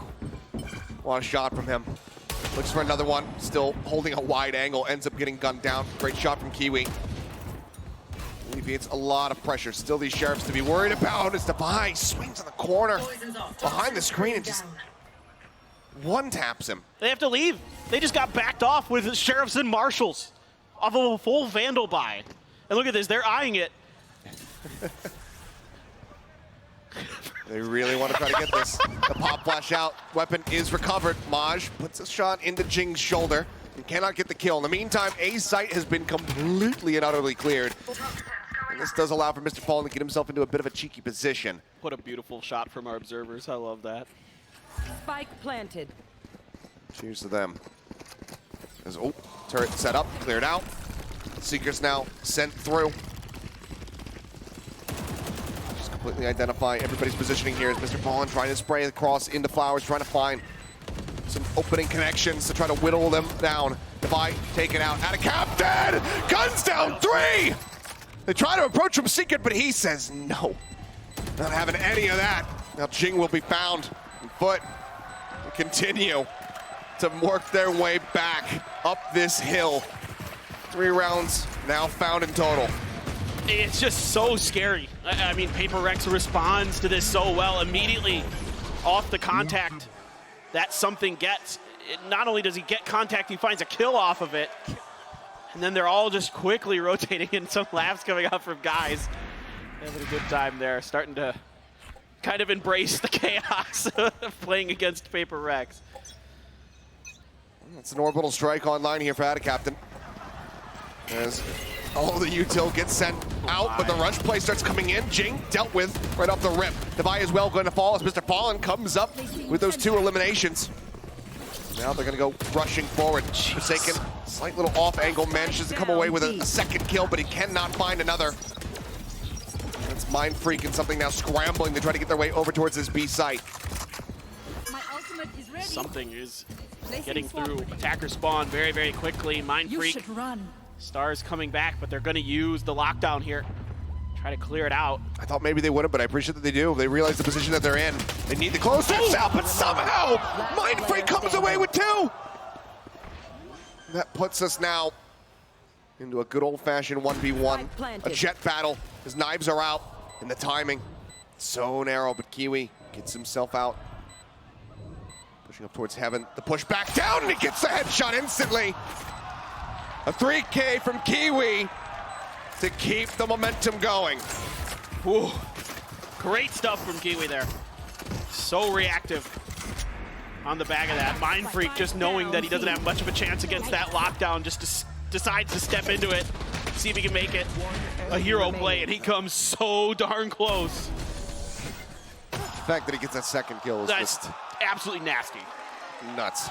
What a shot from him. Looks for another one, still holding a wide angle, ends up getting gunned down. Great shot from Kiwi. Alleviates a lot of pressure. Still these Sheriffs to be worried about as Defy swings in the corner behind the screen and just one-taps him. They have to leave. They just got backed off with Sheriffs and Marshals off of a full Vandal buy. And look at this, they're eyeing it. They really want to try to get this. The pop flash out. Weapon is recovered. Maj puts a shot into Jing's shoulder and cannot get the kill. In the meantime, A site has been completely and utterly cleared. And this does allow for Mr. Fallen to get himself into a bit of a cheeky position. What a beautiful shot from our observers. I love that. Spike planted. Cheers to them. As, oh, turret set up, cleared out. Seekers now sent through. Just completely identify everybody's positioning here as Mr. Fallen trying to spray across into Flowers, trying to find some opening connections to try to whittle them down. Defy taken out. Adacaptain! Guns down 3! They try to approach him Secret, but he says no. Not having any of that. Now Jing will be found. And FUT will continue to work their way back up this hill. 3 rounds now found in total. It's just so scary. I mean, PRX responds to this so well immediately off the contact that something gets. not only does he get contact, he finds a kill off of it. And then they're all just quickly rotating, and some laughs coming out from guys. Having a good time there, starting to kind of embrace the chaos of playing against PRX. It's an orbital strike online here for Captain. As all the util gets sent out, but the rush play starts coming in. Jing dealt with right off the rip. Devi is well going to fall as Mr. Fallen comes up with those 2 eliminations. Now they're going to go rushing forward. Forsaken, slight little off angle, manages to come away with a second kill, but he cannot find another. That's Mind Freak and something now scrambling to try to get their way over towards this B site. My ultimate is ready. Something is getting through attacker spawn very, very quickly. Mind Freak. You should run. Stars coming back, but they're going to use the lockdown here. Try to clear it out. I thought maybe they wouldn't, but I appreciate that they do. They realize the position that they're in. They need to close this out, but somehow Mind Freak comes away with 2. That puts us now into a good old-fashioned 1v1. A jet battle. His knives are out, and the timing so narrow, but Kiwi gets himself out. Pushing up towards heaven. The push back down, and he gets the headshot instantly. A 3K from Kiwi to keep the momentum going. Ooh, great stuff from Kiwi there. So reactive on the back of that. Mind Freak just knowing that he doesn't have much of a chance against that lockdown, just decides to step into it, see if he can make it a hero play, and he comes so darn close. The fact that he gets that second kill is just absolutely nasty. Nuts.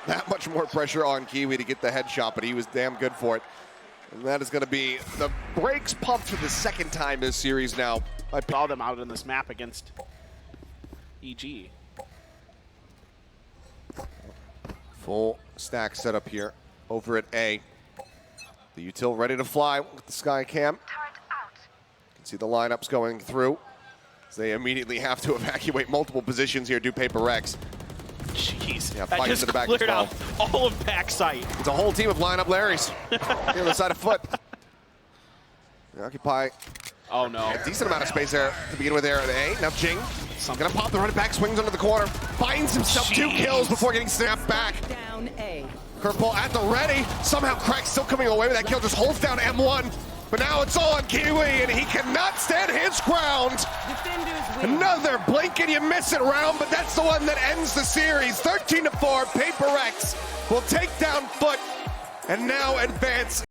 That much more pressure on Kiwi to get the headshot, but he was damn good for it. And that is going to be the brakes pumped for the second time this series now. I saw them out on this map against EG. Full stack setup here over at A. The util ready to fly with the sky cam. You can see the lineups going through as they immediately have to evacuate multiple positions here, do PRX. Jeez, Yeah, that just the back cleared well. out all of backside. It's a whole team of lineup Larrys here on the side of FUT. They occupy Oh no. a decent amount of space there to begin with there at A. Now Jing, gonna pop the running back, swings under the corner, finds himself 2 kills before getting snapped back. Down A. Curveball at the ready. Somehow Crack still coming away with that kill, just holds down M1. But now it's all on Kiwi, and he cannot stand his ground. Defenders win. Another blink and you miss it round, but that's the one that ends the series. 13-4, PRX will take down FUT and now advance